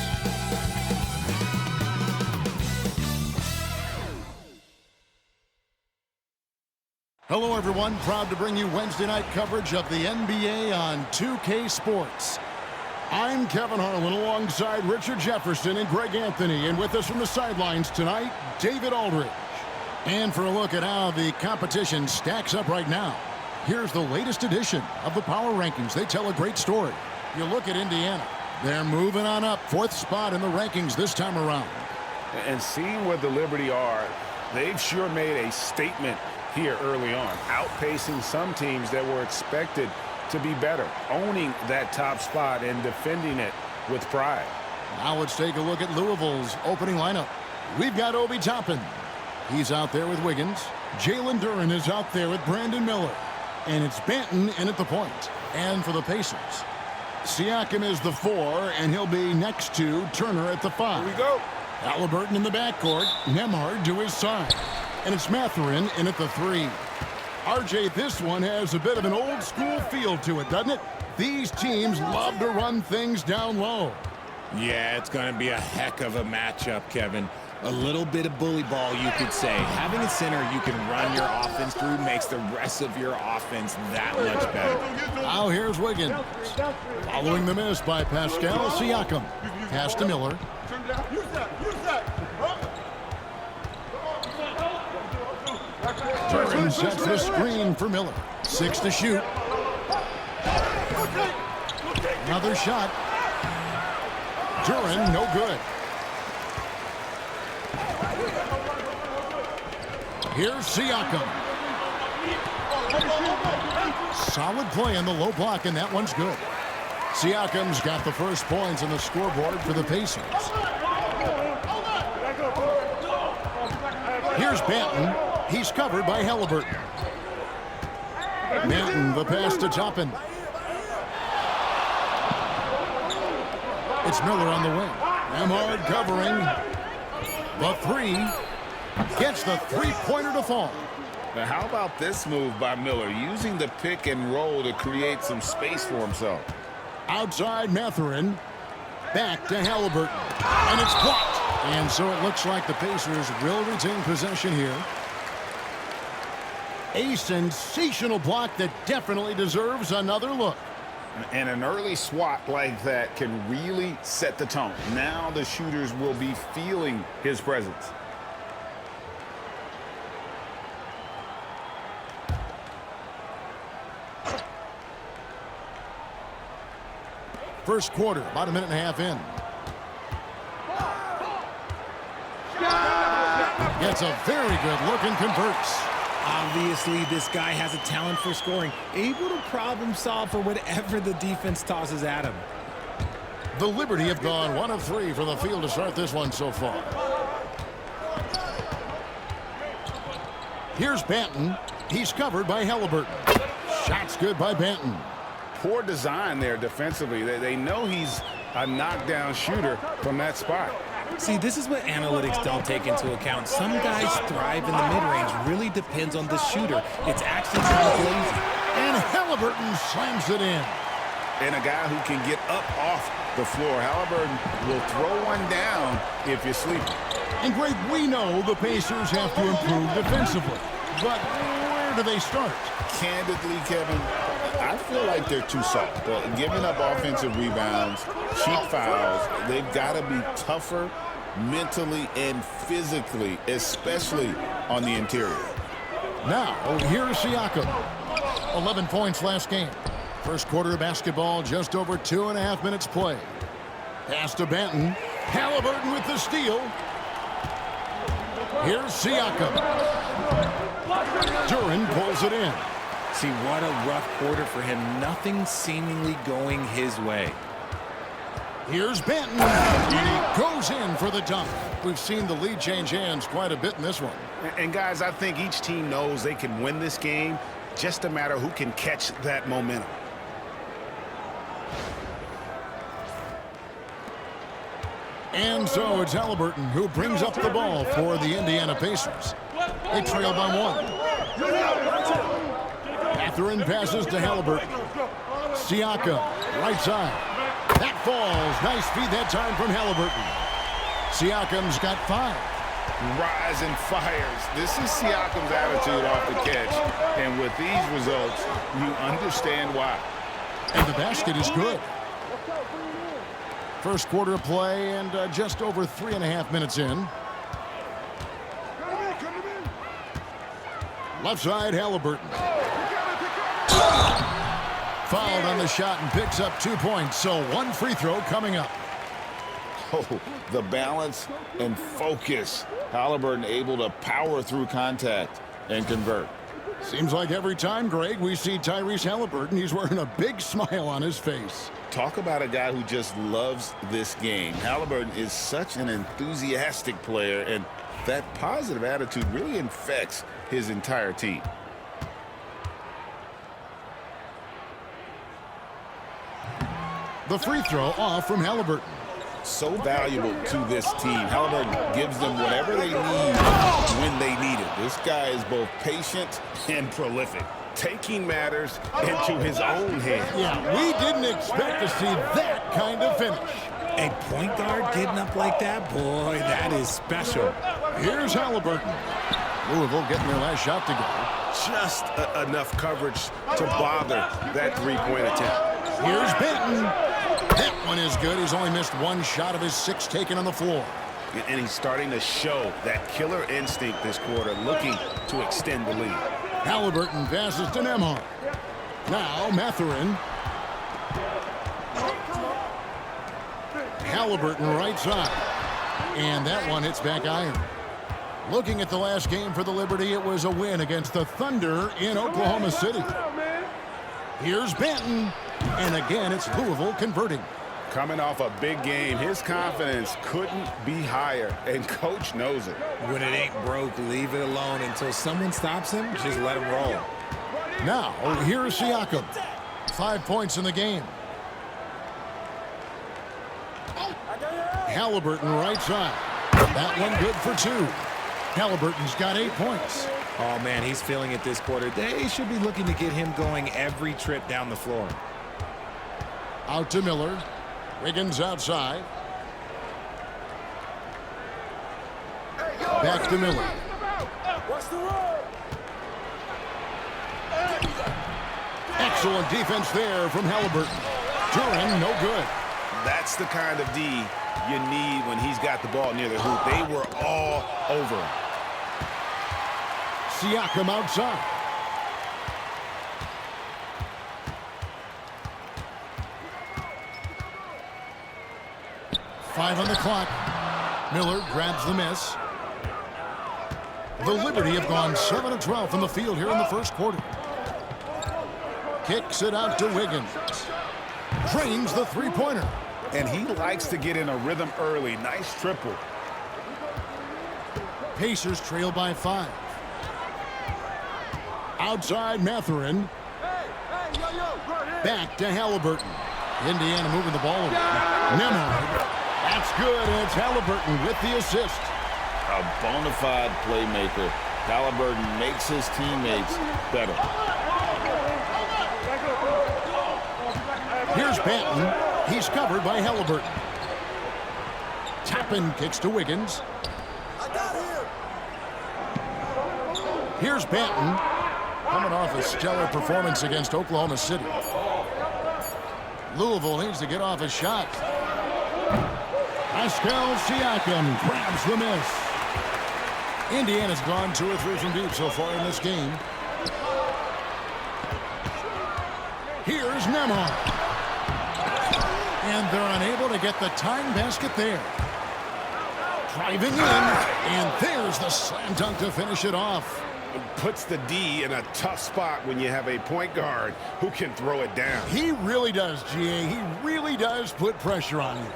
Hello, everyone. Proud to bring you Wednesday night coverage of the NBA on 2K Sports. I'm Kevin Harlan alongside Richard Jefferson and Greg Anthony. And with us from the sidelines tonight, David Aldridge. And for a look at how the competition stacks up right now, here's the latest edition of the Power Rankings. They tell a great story. You look at Indiana. They're moving on up, 4th spot in the rankings this time around. And seeing what the Liberty are, they've sure made a statement here early on, outpacing some teams that were expected to be better, owning that top spot and defending it with pride. Now let's take a look at Louisville's opening lineup. We've got Obi Toppin. He's out there with Wiggins. Jalen Duren is out there with Brandon Miller. And it's Banton in at the point. And for the Pacers, Siakam is the 4, and he'll be next to Turner at the 5. Here we go. Halliburton in the backcourt. Nembhard to his side. And it's Mathurin in at the 3. RJ, this one has a bit of an old school feel to it, doesn't it? These teams love to run things down low. Yeah, it's going to be a heck of a matchup, Kevin. A little bit of bully ball, you could say. Having a center you can run your offense through makes the rest of your offense that much better. Now here's Wiggins. Following the miss by Pascal Siakam. Pass to Miller. Duren sets the screen for Miller. 6 to shoot. Another shot. Duren, no good. Here's Siakam. Solid play on the low block, and that one's good. Siakam's got the first points on the scoreboard for the Pacers. Here's Banton. He's covered by Halliburton. Banton, the pass to Toppin. It's Miller on the wing. Nembhard covering. The 3 gets the three-pointer to fall. Now, how about this move by Miller, using the pick and roll to create some space for himself? Outside Mathurin. Back to Halliburton. And it's blocked. And so it looks like the Pacers will retain possession here. A sensational block that definitely deserves another look. And an early swat like that can really set the tone. Now the shooters will be feeling his presence. First quarter, about a minute and a half in. Gets a very good look and converts. Obviously, this guy has a talent for scoring, able to problem solve for whatever the defense tosses at him. The Liberty have gone 1 of 3 from the field to start this one so far. Here's Banton. He's covered by Halliburton. Shot's good by Banton. Poor design there defensively. They know he's a knockdown shooter from that spot. See, this is what analytics don't take into account. Some guys thrive in the mid-range. Really depends on the shooter. It's actually kind of lazy. And Halliburton slams it in. And a guy who can get up off the floor. Halliburton will throw one down if you're sleeping. And Greg, we know the Pacers have to improve defensively. But where do they start? Candidly, Kevin, I feel like they're too soft. Giving up offensive rebounds, cheap fouls, they've got to be tougher mentally and physically, especially on the interior. Now, here's Siakam. 11 points last game. First quarter of basketball, just over 2.5 minutes play. Pass to Banton. Halliburton with the steal. Here's Siakam. Duran pulls it in. See, what a rough quarter for him. Nothing seemingly going his way. Here's Banton. And he goes in for the dunk. We've seen the lead change hands quite a bit in this one. And guys, I think each team knows they can win this game. Just a matter who can catch that momentum. And so it's Halliburton who brings up the ball for the Indiana Pacers. They trail by 1. Mathurin passes to Halliburton. Siakam, right side. That falls. Nice feed that time from Halliburton. Siakam's got 5. Rise and fires. This is Siakam's attitude off the catch. And with these results, you understand why. And the basket is good. First quarter of play and just over 3.5 minutes in. Left side, Halliburton. Fouled on the shot and picks up 2 points. So 1 free throw coming up. Oh, the balance and focus. Halliburton able to power through contact and convert. Seems like every time, Greg, we see Tyrese Halliburton, he's wearing a big smile on his face. Talk about a guy who just loves this game. Halliburton is such an enthusiastic player, and that positive attitude really infects his entire team. The free throw off from Halliburton. So valuable to this team. Halliburton gives them whatever they need when they need it. This guy is both patient and prolific, taking matters into his own hands. Yeah, we didn't expect to see that kind of finish. A point guard getting up like that, boy, that is special. Here's Halliburton. Louisville getting their last shot to go. Just enough coverage to bother that three-point attempt. Here's Banton. That one is good. He's only missed 1 shot of his 6 taken on the floor. And he's starting to show that killer instinct this quarter, looking to extend the lead. Halliburton passes to Nembhard. Now Mathurin. Halliburton right side. And that one hits back iron. Looking at the last game for the Liberty, it was a win against the Thunder in Oklahoma City. Here's Banton. And again, it's Louisville converting. Coming off a big game, his confidence couldn't be higher, and Coach knows it. When it ain't broke, leave it alone until someone stops him. Just let him roll. Now, here's Siakam. 5 points in the game. Halliburton right side. That one good for 2. Halliburton's got 8 points. Oh, man, he's feeling it this quarter. They should be looking to get him going every trip down the floor. Out to Miller. Wiggins outside. Back to Miller. Excellent defense there from Halliburton. Duran, no good. That's the kind of D you need when he's got the ball near the hoop. They were all over him. Siakam outside. Five on the clock. Miller grabs the miss. The Liberty have gone 7 of 12 from the field here in the first quarter. Kicks it out to Wiggins. Drains the three-pointer. And he likes to get in a rhythm early. Nice triple. Pacers trail by 5. Outside Matherin. Back to Halliburton. Indiana moving the ball over. Nembhard. That's good, and it's Halliburton with the assist. A bona fide playmaker. Halliburton makes his teammates better. Here's Banton. He's covered by Halliburton. Toppin kicks to Wiggins. Here's Banton. Coming off a stellar performance against Oklahoma City. Louisville needs to get off a shot. Pascal Siakam grabs the miss. Indiana's gone 2 or 3 from deep so far in this game. Here's Nembhard. And they're unable to get the tying basket there. Driving in, and there's the slam dunk to finish it off. Puts the D in a tough spot when you have a point guard who can throw it down. He really does, GA. He really does put pressure on you.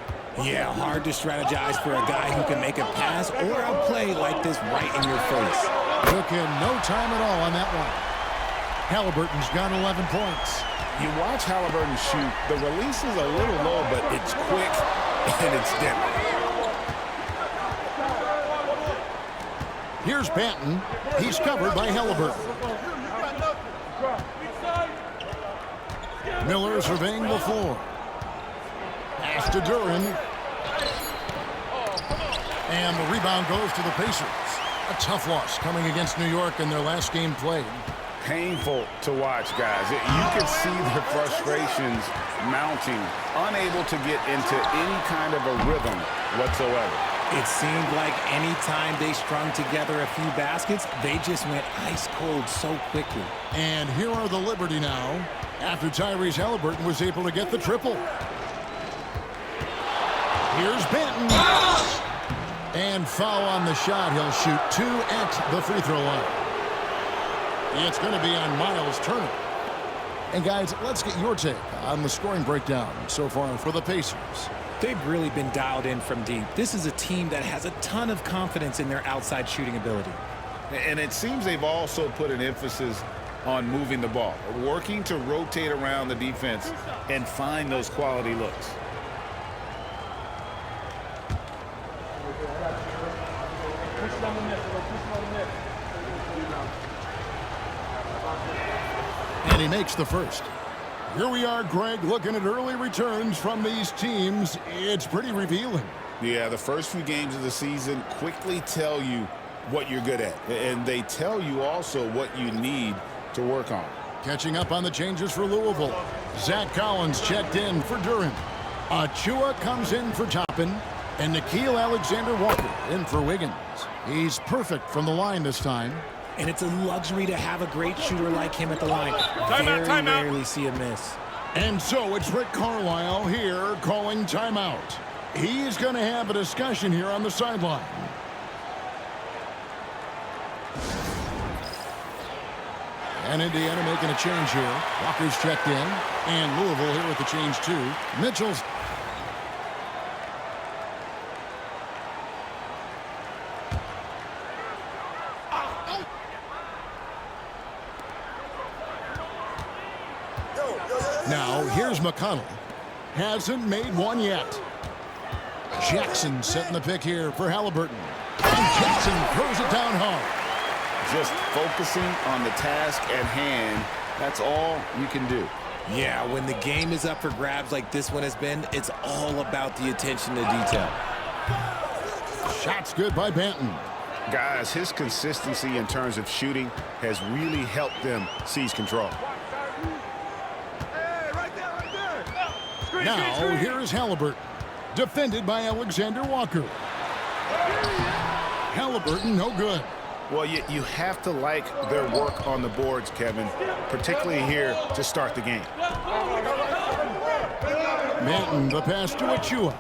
Yeah, hard to strategize for a guy who can make a pass or a play like this right in your face. Took him no time at all on that one. Halliburton's got 11 points. You watch Halliburton shoot, the release is a little low, but it's quick and it's deadly. Here's Banton. He's covered by Halliburton. Miller surveying the floor. Pass to Duren. And the rebound goes to the Pacers. A tough loss coming against New York in their last game played. Painful to watch, guys. You can see the frustrations mounting, unable to get into any kind of a rhythm whatsoever. It seemed like any time they strung together a few baskets, they just went ice cold so quickly. And here are the Liberty now, after Tyrese Halliburton was able to get the triple. Here's Banton. And foul on the shot. He'll shoot 2 at the free throw line. It's going to be on Miles Turner. And guys, let's get your take on the scoring breakdown so far for the Pacers. They've really been dialed in from deep. This is a team that has a ton of confidence in their outside shooting ability. And it seems they've also put an emphasis on moving the ball, working to rotate around the defense and find those quality looks. And he makes the first. Here we are, Greg, looking at early returns from these teams. It's pretty revealing. Yeah, the first few games of the season quickly tell you what you're good at. And they tell you also what you need to work on. Catching up on the changes for Louisville. Zach Collins checked in for Duren. Achua comes in for Toppin. And Nickeil Alexander-Walker in for Wiggins. He's perfect from the line this time. And it's a luxury to have a great shooter like him at the line. Very rarely see a miss. And so it's Rick Carlisle here calling timeout. He's going to have a discussion here on the sideline. And Indiana making a change here. Walker's checked in. And Louisville here with the change too. Mitchell's. Now, here's McConnell. Hasn't made one yet. Jackson setting the pick here for Halliburton. And Jackson throws it down hard. Just focusing on the task at hand. That's all you can do. Yeah, when the game is up for grabs like this one has been, it's all about the attention to detail. Shot's good by Banton. Guys, his consistency in terms of shooting has really helped them seize control. Now, here is Halliburton, defended by Alexander Walker. Halliburton, no good. Well, you have to like their work on the boards, Kevin, particularly here to start the game. Banton, the pass to Achua.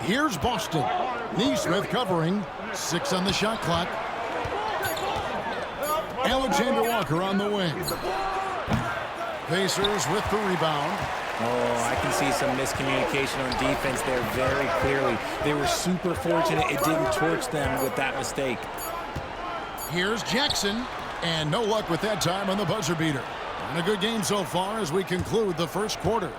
Here's Boston. Neesmith covering. 6 on the shot clock. Alexander Walker on the wing. Pacers with the rebound. Oh, I can see some miscommunication on defense there very clearly. They were super fortunate it didn't torch them with that mistake. Here's Jackson, and no luck with that time on the buzzer beater. And a good game so far as we conclude the first quarter.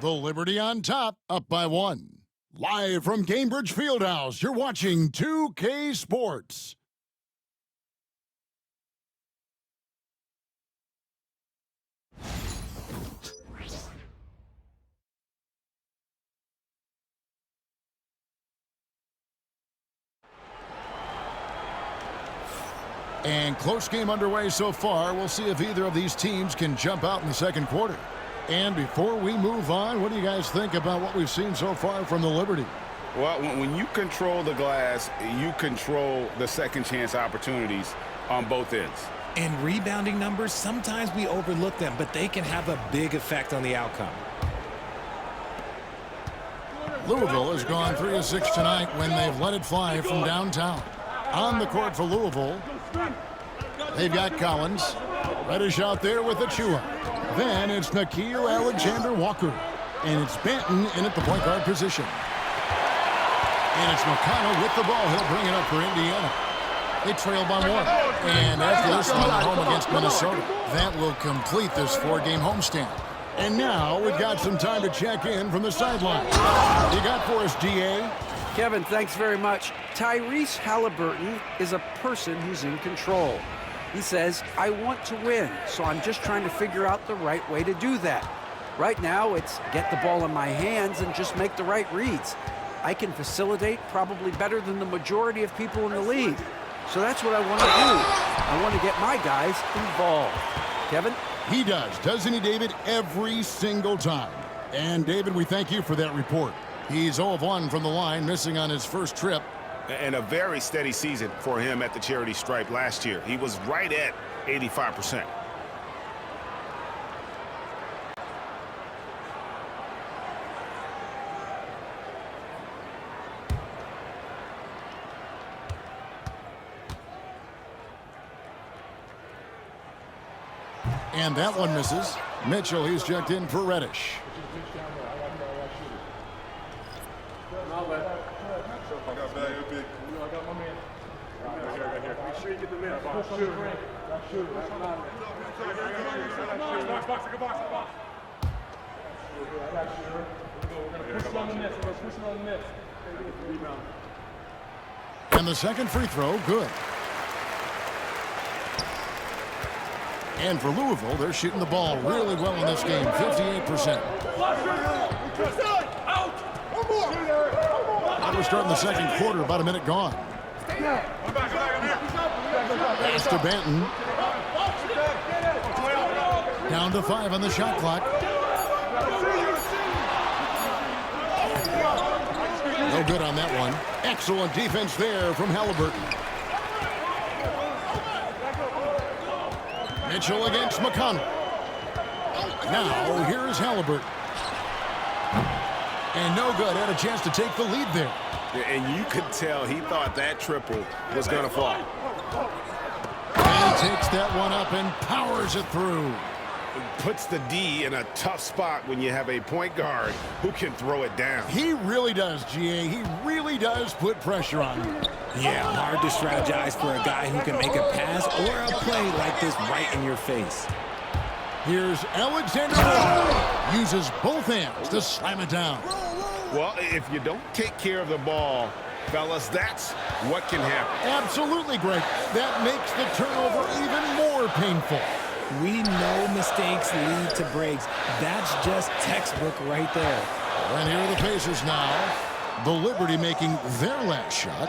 The Liberty on top, up by 1. Live from Cambridge Fieldhouse, you're watching 2K Sports. And close game underway so far. We'll see if either of these teams can jump out in the second quarter. And before we move on, what do you guys think about what we've seen so far from the Liberty? Well, when you control the glass, you control the second chance opportunities on both ends. And rebounding numbers, sometimes we overlook them, but they can have a big effect on the outcome. Louisville has gone 3 of 6 tonight when they've let it fly from downtown. On the court for Louisville, they've got Collins. Reddish out there with Achua. Then it's Nakia Alexander Walker. And it's Banton in at the point guard position. And it's McConnell with the ball. He'll bring it up for Indiana. They trail by 1. And after this one, home against Minnesota. That will complete this 4-game homestand. And now we've got some time to check in from the sideline. You got for us, DA? Kevin, thanks very much. Tyrese Halliburton is a person who's in control. He says, I want to win, so I'm just trying to figure out the right way to do that. Right now, it's get the ball in my hands and just make the right reads. I can facilitate probably better than the majority of people in the league. So that's what I want to do. I want to get my guys involved. Kevin? He does, doesn't he, David? Every single time. And, David, we thank you for that report. He's 0 of 1 from the line, missing on his first trip. And a very steady season for him at the charity stripe last year. He was right at 85%. And that one misses. Mitchell, he's checked in for Reddish. And the second free throw, good. And for Louisville, they're shooting the ball really well in this game, 58%. And we're starting the second quarter, about a minute gone. Pass to Banton. Down to 5 on the shot clock. No good on that one. Excellent defense there from Halliburton. Mitchell against McConnell. Now, here's Halliburton. And no good. Had a chance to take the lead there. And you could tell he thought that triple was going to fall. And takes that one up and powers it through. Puts the D in a tough spot when you have a point guard who can throw it down. He really does, GA. He really does put pressure on him. Yeah, hard to strategize for a guy who can make a pass or a play like this right in your face. Here's Alexander Walker. Uses both hands to slam it down. Well, if you don't take care of the ball, fellas, that's what can happen. Absolutely, Greg. That makes the turnover even more painful. We know mistakes lead to breaks. That's just textbook right there. And here are the Pacers now. The Liberty making their last shot.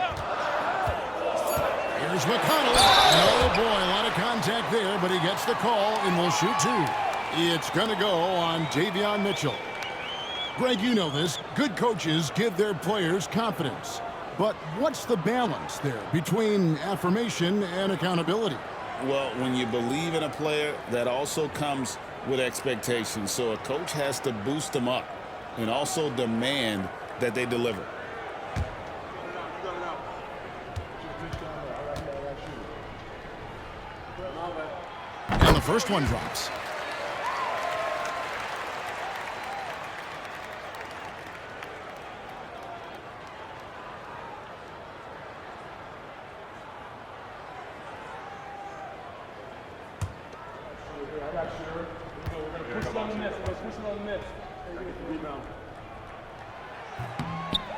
Here's McConnell. Oh, boy, a lot of contact there, but he gets the call and will shoot 2. It's going to go on Davion Mitchell. Greg, you know this. Good coaches give their players confidence. But what's the balance there between affirmation and accountability? Well, when you believe in a player, that also comes with expectations. So a coach has to boost them up and also demand that they deliver. first one drops.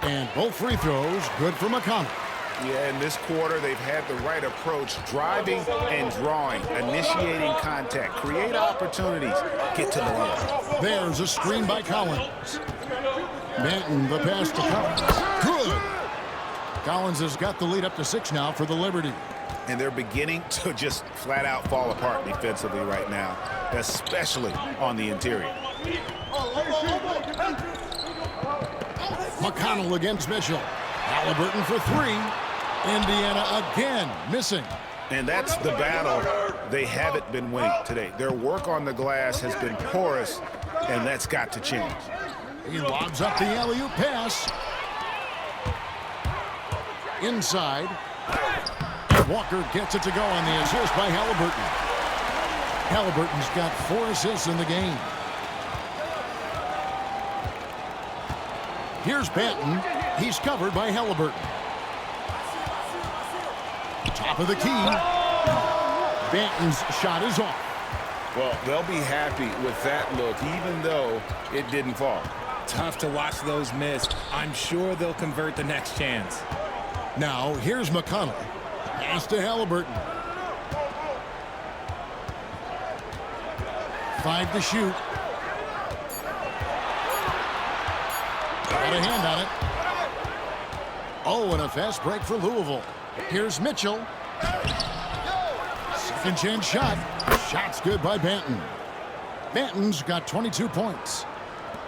And both free throws good for McConnell. Yeah, in this quarter, they've had the right approach, driving and drawing, initiating contact, create opportunities, get to the line. There's a screen by Collins. Benton, the pass to Collins. Good. Collins has got the lead up to 6 now for the Liberty. And they're beginning to just flat out fall apart defensively right now, especially on the interior. McConnell against Mitchell. Halliburton for 3. Indiana again missing. And that's the battle they haven't been winning today. Their work on the glass has been porous, and that's got to change. He lobs up the alley-oop pass. Inside. Walker gets it to go on the assist by Halliburton. Halliburton's got 4 assists in the game. Here's Benton. He's covered by Halliburton. Top of the key. Benton's shot is off. Well, they'll be happy with that look, even though it didn't fall. Tough to watch those miss. I'm sure they'll convert the next chance. Now, here's McConnell. Pass to Halliburton. 5 to shoot. Got a hand on it. Oh, and a fast break for Louisville. Here's Mitchell. Second chance shot. Shot's good by Benton. Benton's got 22 points.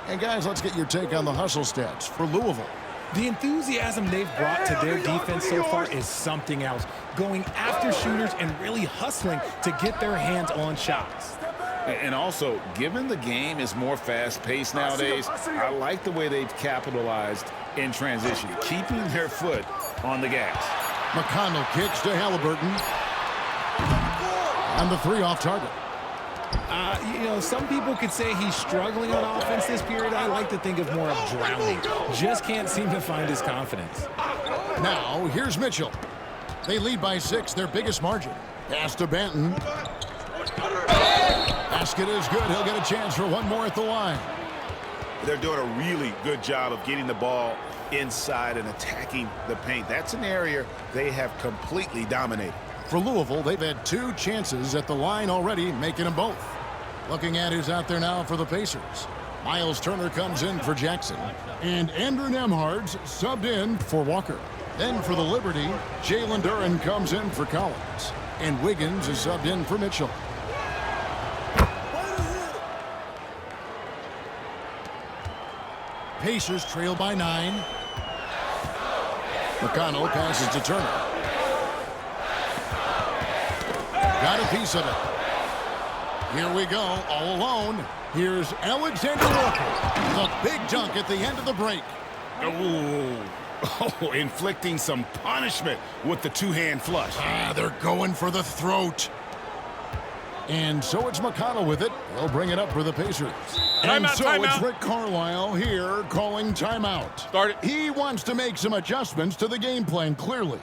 And guys, let's get your take on the hustle stats for Louisville. The enthusiasm they've brought to their defense so far is something else. Going after shooters and really hustling to get their hands on shots. And also, given the game is more fast-paced nowadays, I like the way they've capitalized in transition, keeping their foot on the gas. McConnell kicks to Halliburton. And the 3 off target. You know, some people could say he's struggling on offense this period. I like to think of more of drowning. Just can't seem to find his confidence. Now, here's Mitchell. They lead by 6, their biggest margin. Pass to Benton. Basket is good. He'll get a chance for one more at the line. They're doing a really good job of getting the ball inside and attacking the paint. That's an area they have completely dominated. For Louisville, they've had 2 chances at the line already, making them both. Looking at who's out there now for the Pacers. Miles Turner comes in for Jackson. And Andrew Nembhard's subbed in for Walker. Then for the Liberty, Jalen Duren comes in for Collins. And Wiggins is subbed in for Mitchell. Pacers trail by 9. McConnell passes to Turner. Got a piece of it. Here we go, all alone. Here's Alexander Walker. The big dunk at the end of the break. Oh, inflicting some punishment with the 2-hand flush. They're going for the throat. And so it's McConnell with it. They'll bring it up for the Pacers. And so it's Rick Carlisle here calling timeout. Start it. He wants to make some adjustments to the game plan, clearly.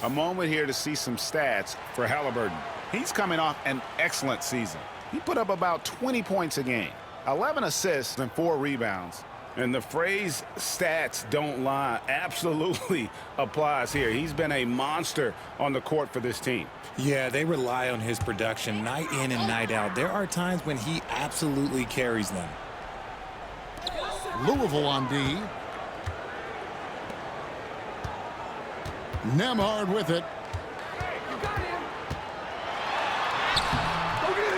A moment here to see some stats for Halliburton. He's coming off an excellent season. He put up about 20 points a game, 11 assists and 4 rebounds. And the phrase stats don't lie absolutely applies here. He's been a monster on the court for this team. Yeah, they rely on his production night in and night out. There are times when he absolutely carries them. Louisville on D. Nembhard with it.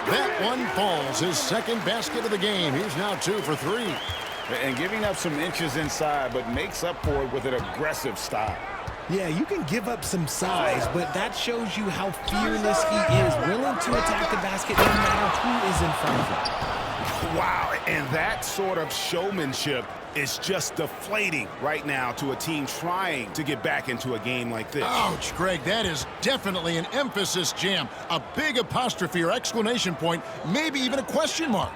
That one falls. His second basket of the game. He's now 2 for 3. And giving up some inches inside, but makes up for it with an aggressive style. Yeah, you can give up some size, but that shows you how fearless he is, willing to attack the basket no matter who is in front of him. Wow, and that sort of showmanship is just deflating right now to a team trying to get back into a game like this. Ouch, Greg, that is definitely an emphasis jam. A big apostrophe or exclamation point, maybe even a question mark.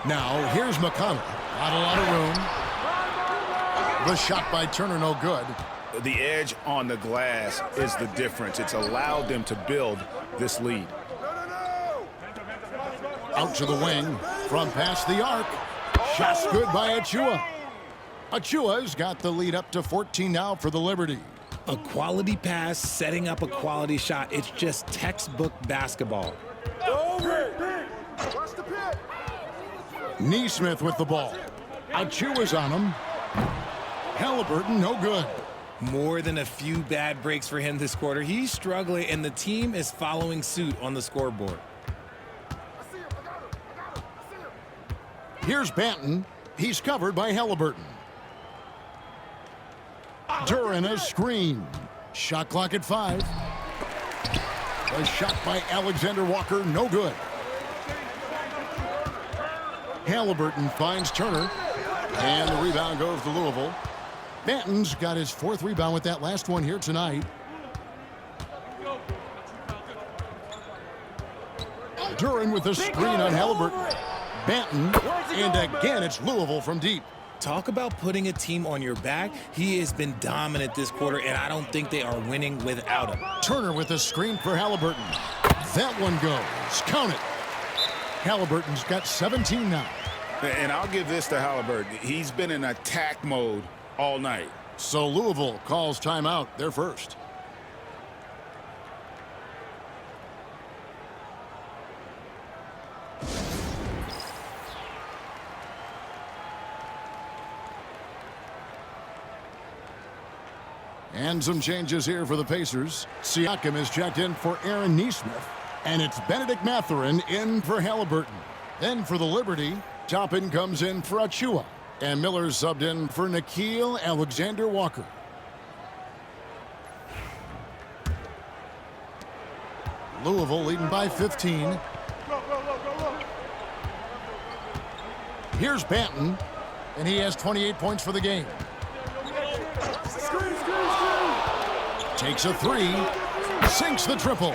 Now, here's McConnell. Not a lot of room. The shot by Turner, no good. The edge on the glass is the difference. It's allowed them to build this lead. Out to the wing, from past the arc. Shot's good by Achua. Achua's got the lead up to 14 now for the Liberty. A quality pass, setting up a quality shot. It's just textbook basketball. Neesmith with the ball. Achua's on him. Halliburton, no good. More than a few bad breaks for him this quarter. He's struggling, and the team is following suit on the scoreboard. Here's Banton. He's covered by Halliburton. Duran a screen. Shot clock at 5. A shot by Alexander Walker, no good. Halliburton finds Turner. And the rebound goes to Louisville. Banton's got his 4th rebound with that last one here tonight. Duran with a screen on Halliburton. Banton, and again it's Louisville from deep. Talk about putting a team on your back. He has been dominant this quarter, and I don't think they are winning without him. Turner with a screen for Halliburton. That one goes. Count it. Halliburton's got 17 now. And I'll give this to Halliburton. He's been in attack mode all night. So Louisville calls timeout, their first. And some changes here for the Pacers. Siakam is checked in for Aaron Neesmith. And it's Benedict Mathurin in for Halliburton. Then for the Liberty, Toppin comes in for Achua. And Miller subbed in for Nickeil Alexander-Walker. Louisville leading by 15. Here's Banton, and he has 28 points for the game. Takes a 3, sinks the triple.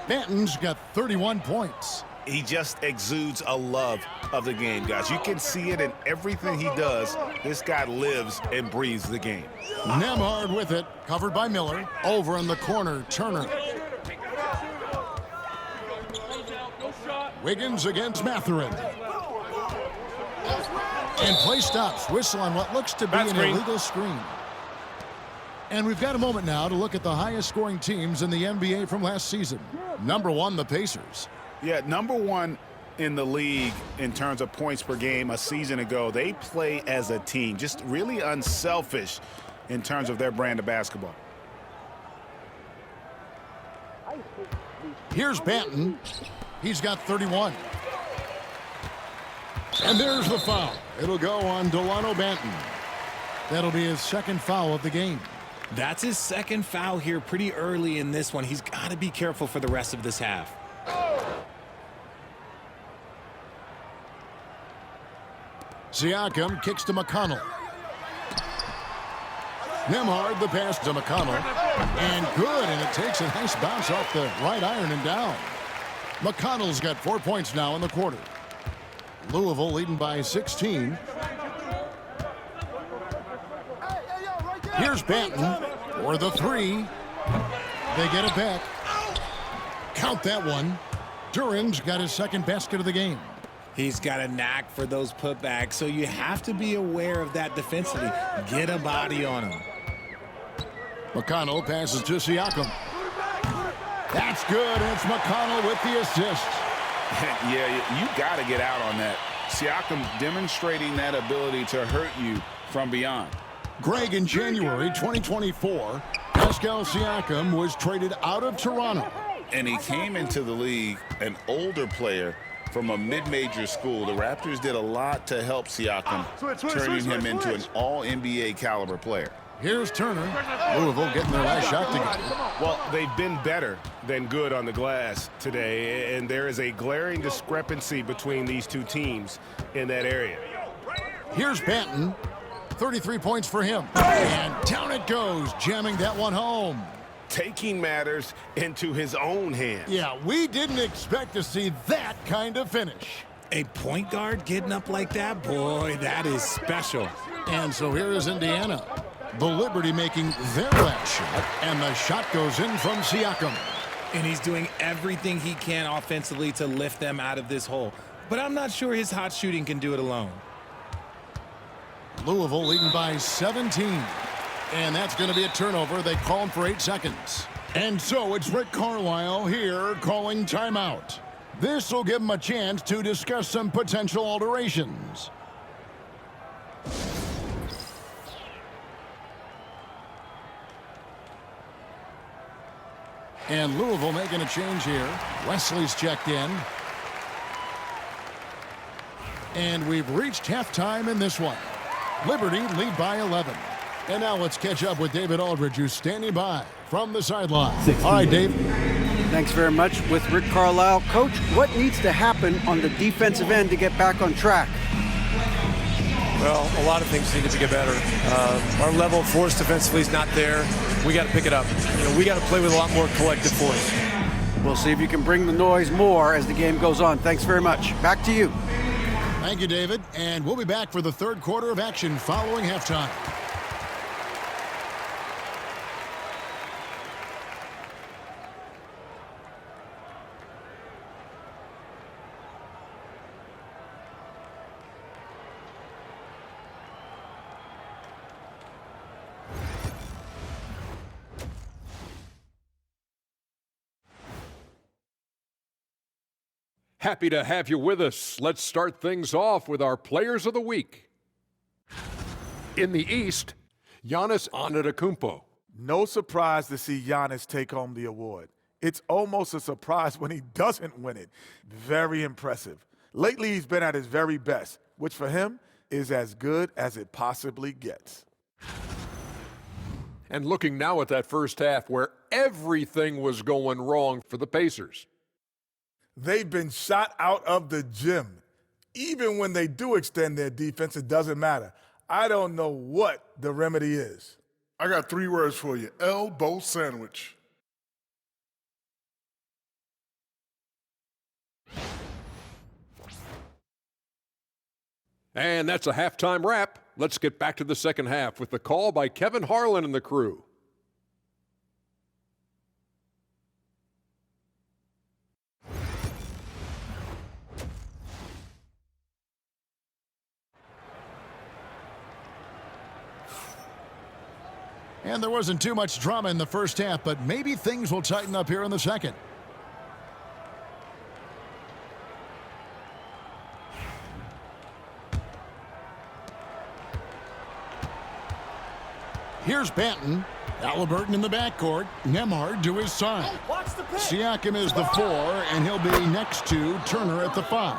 Banton's got 31 points. He just exudes a love of the game, guys. You can see it in everything he does. This guy lives and breathes the game. Nembhard with it, covered by Miller. Over in the corner, Turner. Wiggins against Mathurin. And play stops. Whistle on what looks to be an illegal screen. And we've got a moment now to look at the highest scoring teams in the NBA from last season. Number 1, the Pacers. Yeah, number 1 in the league in terms of points per game a season ago. They play as a team, just really unselfish in terms of their brand of basketball. Here's Banton. He's got 31. And there's the foul. It'll go on Delano Banton. That'll be his 2nd foul of the game. That's his 2nd foul here pretty early in this one. He's got to be careful for the rest of this half. Siakam kicks to McConnell. Nembhard the pass to McConnell. And good, and it takes a nice bounce off the right iron and down. McConnell's got 4 points now in the quarter. Louisville leading by 16. Here's Banton for the 3. They get it back. Count that one. Duran's got his 2nd basket of the game. He's got a knack for those putbacks, so you have to be aware of that defensively. Get a body on him. McConnell passes to Siakam. That's good, and it's McConnell with the assist. Yeah, you got to get out on that. Siakam demonstrating that ability to hurt you from beyond. Greg, in January 2024, Pascal Siakam was traded out of Toronto. And he came into the league an older player from a mid-major school, the Raptors did a lot to help Siakam, turning him into an all-NBA caliber player. Here's Turner. Louisville getting their last shot together. Well, they've been better than good on the glass today, and there is a glaring discrepancy between these two teams in that area. Here's Banton. 33 points for him. And down it goes, jamming that one home. Taking matters into his own hands. Yeah, we didn't expect to see that kind of finish. A point guard getting up like that? Boy, that is special. And so here is Indiana. The Liberty making their last shot, and the shot goes in from Siakam. And he's doing everything he can offensively to lift them out of this hole. But I'm not sure his hot shooting can do it alone. Louisville leading by 17. And that's going to be a turnover. They call him for 8 seconds. And so it's Rick Carlisle here calling timeout. This will give him a chance to discuss some potential alterations. And Louisville making a change here. Wesley's checked in. And we've reached halftime in this one. Liberty lead by 11. And now let's catch up with David Aldridge, who's standing by from the sideline. All right, Dave. Thanks very much. With Rick Carlisle. Coach, what needs to happen on the defensive end to get back on track? Well, a lot of things need to get better. Our level of force defensively is not there. We got to pick it up. We got to play with a lot more collective force. We'll see if you can bring the noise more as the game goes on. Thanks very much. Back to you. Thank you, David. And we'll be back for the third quarter of action following halftime. Happy to have you with us. Let's start things off with our Players of the Week. In the East, Giannis Antetokounmpo. No surprise to see Giannis take home the award. It's almost a surprise when he doesn't win it. Very impressive. Lately, he's been at his very best, which for him is as good as it possibly gets. And looking now at that first half where everything was going wrong for the Pacers. They've been shot out of the gym. Even when they do extend their defense, it doesn't matter. I don't know what the remedy is. I got 3 words for you. Elbow sandwich. And that's a halftime wrap. Let's get back to the second half with the call by Kevin Harlan and the crew. And there wasn't too much drama in the first half, but maybe things will tighten up here in the second. Here's Banton. Halliburton in the backcourt. Nembhard to his side. Siakam is the 4, and he'll be next to Turner at the 5.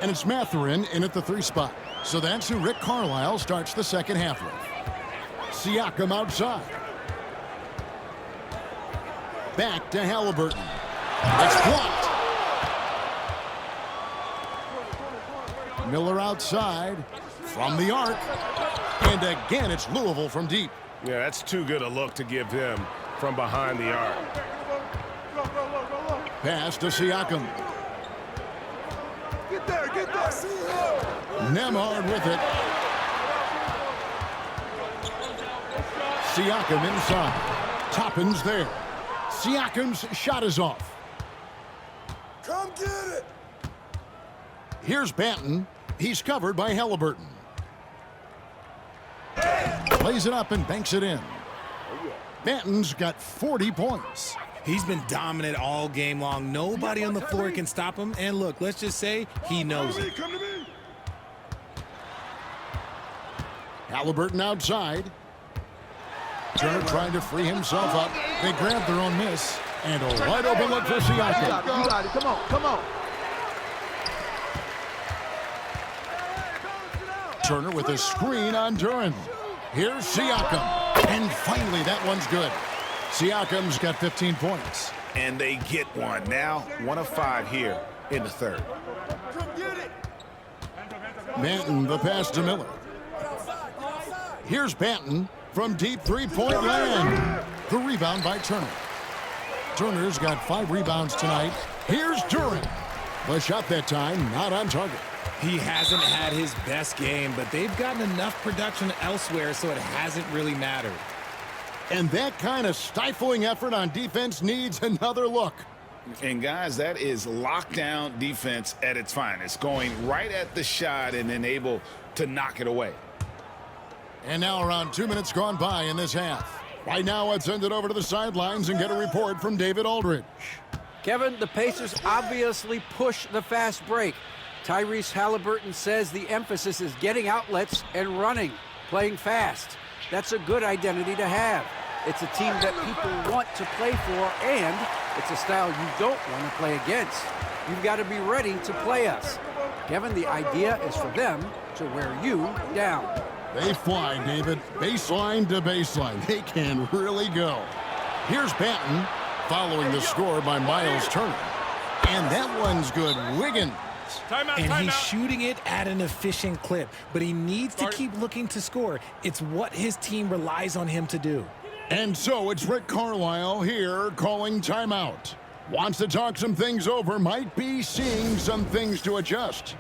And it's Mathurin in at the 3 spot. So that's who Rick Carlisle starts the second half with. Siakam outside. Back to Halliburton. It's blocked. Miller outside from the arc. And again, it's Louisville from deep. Yeah, that's too good a look to give him from behind the arc. Pass to Siakam. Get there, get there. Nembhard with it. Siakam inside. Toppin's there. Siakam's shot is off. Come get it. Here's Banton. He's covered by Halliburton. Plays it up and banks it in. Banton's got 40 points. He's been dominant all game long. Nobody on the floor can stop him. And look, let's just say he knows it. Come to me. Halliburton outside. Turner trying to free himself up. They grab their own miss. And a wide open look for Siakam. You got it. Come on, come on. Turner with a screen on Duren. Here's Siakam. And finally, that one's good. Siakam's got 15 points. And they get one. Now 1 of 5 here in the third. Banton, the pass to Miller. Here's Banton from deep three-point land. The rebound by Turner. Turner's got 5 rebounds tonight. Here's Duren. The shot that time, not on target. He hasn't had his best game, but they've gotten enough production elsewhere, so it hasn't really mattered. And that kind of stifling effort on defense needs another look. And, guys, that is lockdown defense at its finest, going right at the shot and then able to knock it away. And now around 2 minutes gone by in this half. Right now, let's send it over to the sidelines and get a report from David Aldridge. Kevin, the Pacers obviously push the fast break. Tyrese Halliburton says the emphasis is getting outlets and running, playing fast. That's a good identity to have. It's a team that people want to play for, and it's a style you don't want to play against. You've got to be ready to play us. Kevin, the idea is for them to wear you down. They fly, David. Baseline to baseline. They can really go. Here's Banton, following the score by Miles Turner. And that one's good. Wiggins. And he's shooting it at an efficient clip, but he needs to keep looking to score. It's what his team relies on him to do. And so it's Rick Carlisle here calling timeout. Wants to talk some things over, might be seeing some things to adjust.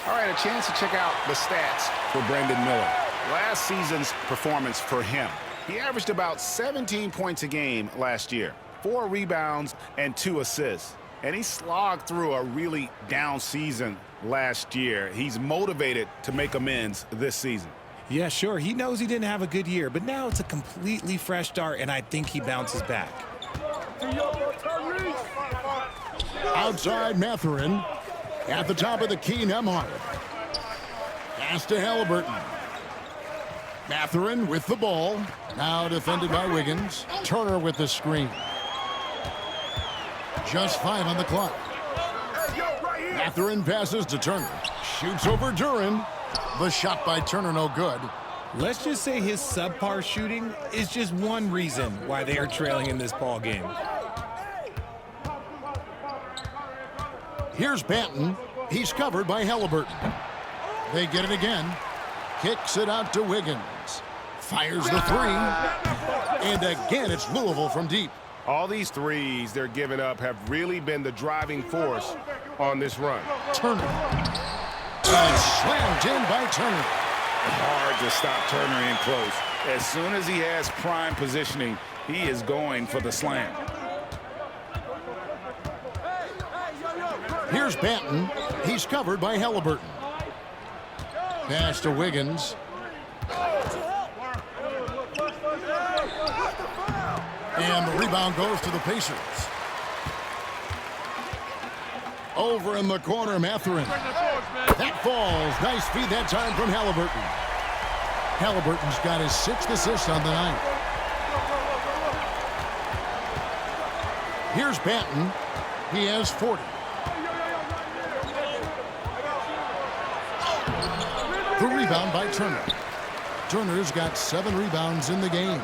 All right, a chance to check out the stats for Brandon Miller. Last season's performance for him. He averaged about 17 points a game last year, 4 rebounds and 2 assists. And he slogged through a really down season last year. He's motivated to make amends this season. Yeah, sure. He knows he didn't have a good year, but now it's a completely fresh start, and I think he bounces back. Outside Mathurin. At the top of the key, Nembhard. Pass to Halliburton. Mathurin with the ball. Now defended by Wiggins. Turner with the screen. Just 5 on the clock. Mathurin passes to Turner. Shoots over Duren. The shot by Turner no good. Let's just say his subpar shooting is just one reason why they are trailing in this ball game. Here's Banton. He's covered by Halliburton. They get it again. Kicks it out to Wiggins. Fires the 3. And again, it's Louisville from deep. All these threes they're giving up have really been the driving force on this run. Turner. And slammed in by Turner. Hard to stop Turner in close. As soon as he has prime positioning, he is going for the slam. Here's Banton. He's covered by Halliburton. Pass to Wiggins. And the rebound goes to the Pacers. Over in the corner, Mathurin. That falls. Nice feed that time from Halliburton. Halliburton's got his 6th assist on the night. Here's Banton. He has 40. The rebound by Turner. Turner's got 7 rebounds in the game.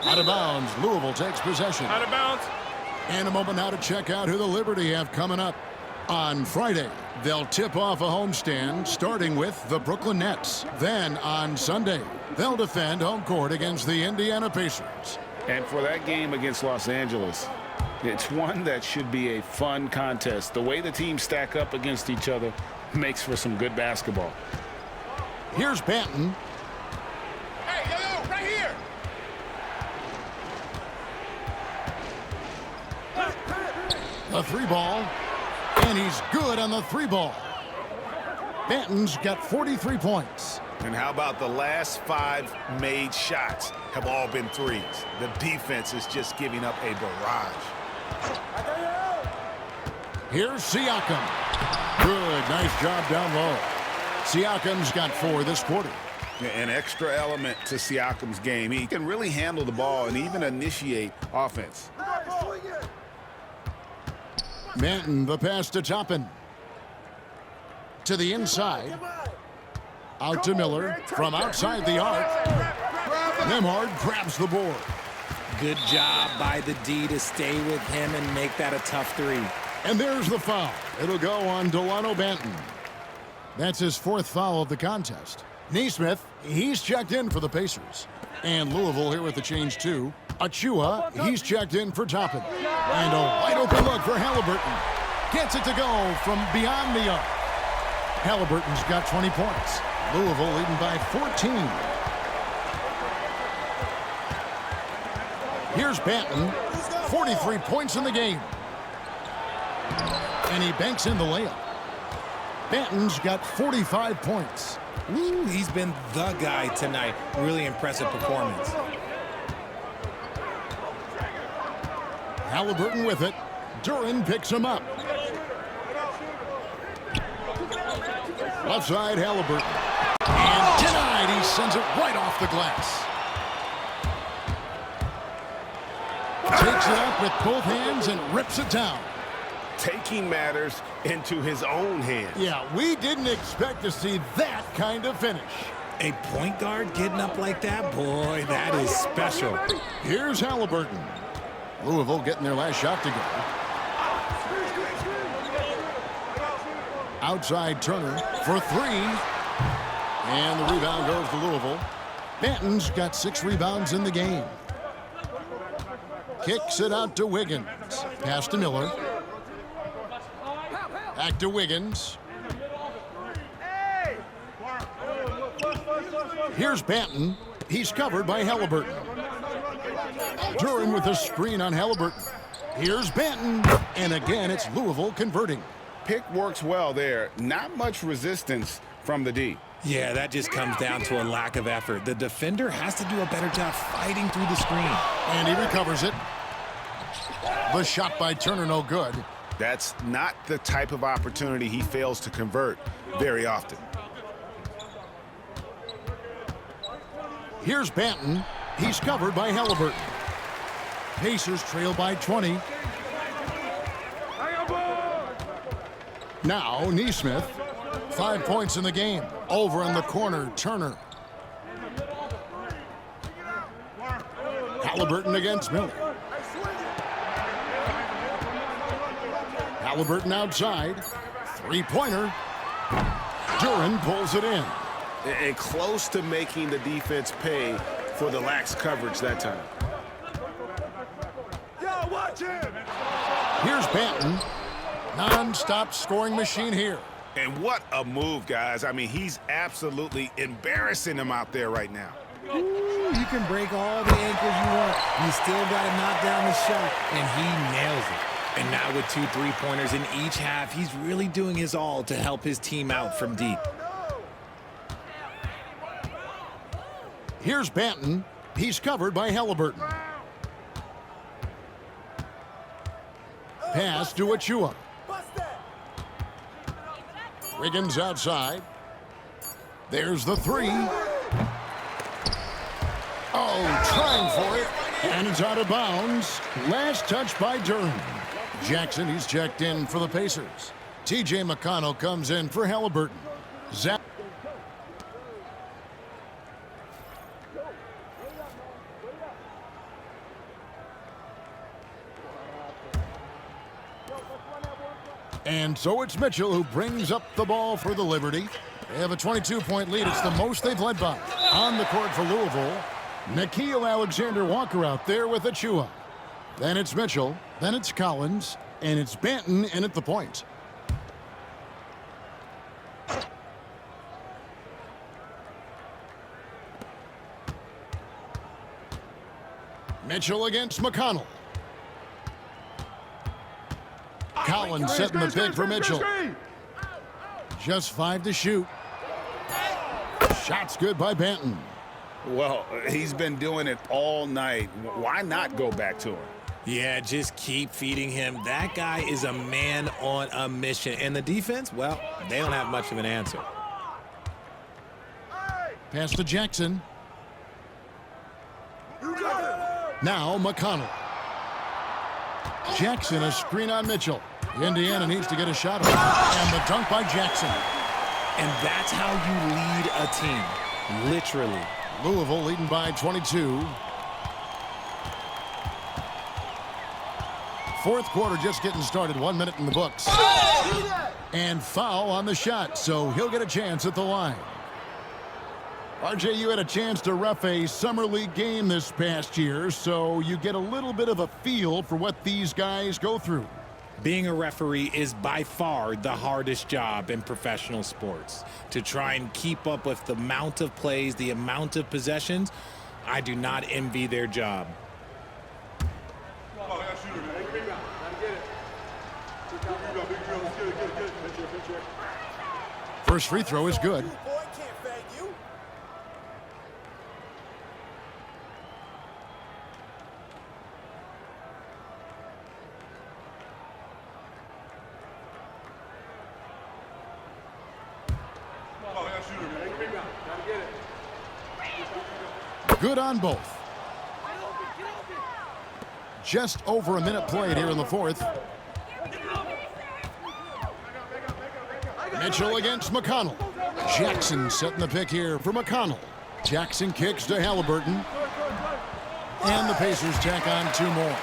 Out of bounds. Louisville takes possession. Out of bounds. And a moment now to check out who the Liberty have coming up. On Friday, they'll tip off a homestand starting with the Brooklyn Nets. Then on Sunday, they'll defend home court against the Indiana Pacers. And for that game against Los Angeles, it's one that should be a fun contest. The way the teams stack up against each other makes for some good basketball. Here's Banton. Hey, yo, right here. The 3 ball. And he's good on the 3 ball. Banton's got 43 points. And how about the last 5 made shots have all been threes? The defense is just giving up a barrage. Here's Siakam. Good, nice job down low. Siakam's got 4 this quarter. An extra element to Siakam's game. He can really handle the ball and even initiate offense. Manton, the pass to Toppin. To the inside. Out to Miller from outside the arc. Nembhard grabs the board. Good job by the D to stay with him and make that a tough three. And there's the foul. It'll go on Delano Banton. That's his 4th foul of the contest. Nesmith, he's checked in for the Pacers. And Louisville here with the change too. Achua, he's checked in for Toppin. And a wide open look for Halliburton. Gets it to go from beyond the arc. Halliburton's got 20 points. Louisville leading by 14. Here's Banton, 43 points in the game. And he banks in the layup. Banton's got 45 points. Ooh, he's been the guy tonight. Really impressive performance. Halliburton with it. Duran picks him up. Left side, Halliburton. And denied. He sends it right off the glass. Takes it up with both hands and rips it down. Taking matters into his own hands. Yeah, we didn't expect to see that kind of finish. A point guard getting up like that? Boy, that is special. Here's Halliburton. Louisville getting their last shot to go. Outside Turner for 3. And the rebound goes to Louisville. Banton's got 6 rebounds in the game. Kicks it out to Wiggins. Pass to Miller. Back to Wiggins. Here's Banton. He's covered by Halliburton. Duran with a screen on Halliburton. Here's Banton. And again, it's Louisville converting. Pick works well there. Not much resistance from the D. Yeah, that just comes down to a lack of effort. The defender has to do a better job fighting through the screen. And he recovers it. The shot by Turner, no good. That's not the type of opportunity he fails to convert very often. Here's Banton. He's covered by Halliburton. Pacers trail by 20. Now, Nesmith. 5 points in the game. Over in the corner, Turner. Halliburton against Miller. Halliburton outside. 3-pointer. Duran pulls it in. And close to making the defense pay for the lax coverage that time. Yo, watch him! Here's Banton. Non-stop scoring machine here. And what a move, guys. I mean, he's absolutely embarrassing them out there right now. Ooh, you can break all the ankles you want. You still got to knock down the shot, and he nails it. And now with 2 3-pointers in each half, he's really doing his all to help his team out from deep. Here's Banton. He's covered by Halliburton. Pass to Achua. Wiggins outside. There's the 3. Oh, trying for it. And it's out of bounds. Last touch by Duran. Jackson, he's checked in for the Pacers. T.J. McConnell comes in for Halliburton. Zach. And so it's Mitchell who brings up the ball for the Liberty. They have a 22-point lead. It's the most they've led by. On the court for Louisville, Nickeil Alexander-Walker out there with Achua. Then it's Mitchell. Then it's Collins. And it's Banton in at the point. Mitchell against McConnell. Collins setting the pick for Mitchell. Just 5 to shoot. Shot's good by Banton. Well, he's been doing it all night. Why not go back to him? Yeah, just keep feeding him. That guy is a man on a mission. And the defense, well, they don't have much of an answer. Pass to Jackson. Now McConnell. Jackson, a screen on Mitchell. Indiana needs to get a shot on it. And the dunk by Jackson. And that's how you lead a team, literally. Louisville leading by 22. Fourth quarter just getting started. 1 minute in the books. And foul on the shot, so he'll get a chance at the line. RJ, you had a chance to ref a Summer League game this past year, so you get a little bit of a feel for what these guys go through. Being a referee is by far the hardest job in professional sports. To try and keep up with the amount of plays, the amount of possessions, I do not envy their job. First free throw is good. Good on both. Just over a minute played here in the fourth. Mitchell against McConnell. Jackson setting the pick here for McConnell. Jackson kicks to Halliburton. And the Pacers tack on 2 more.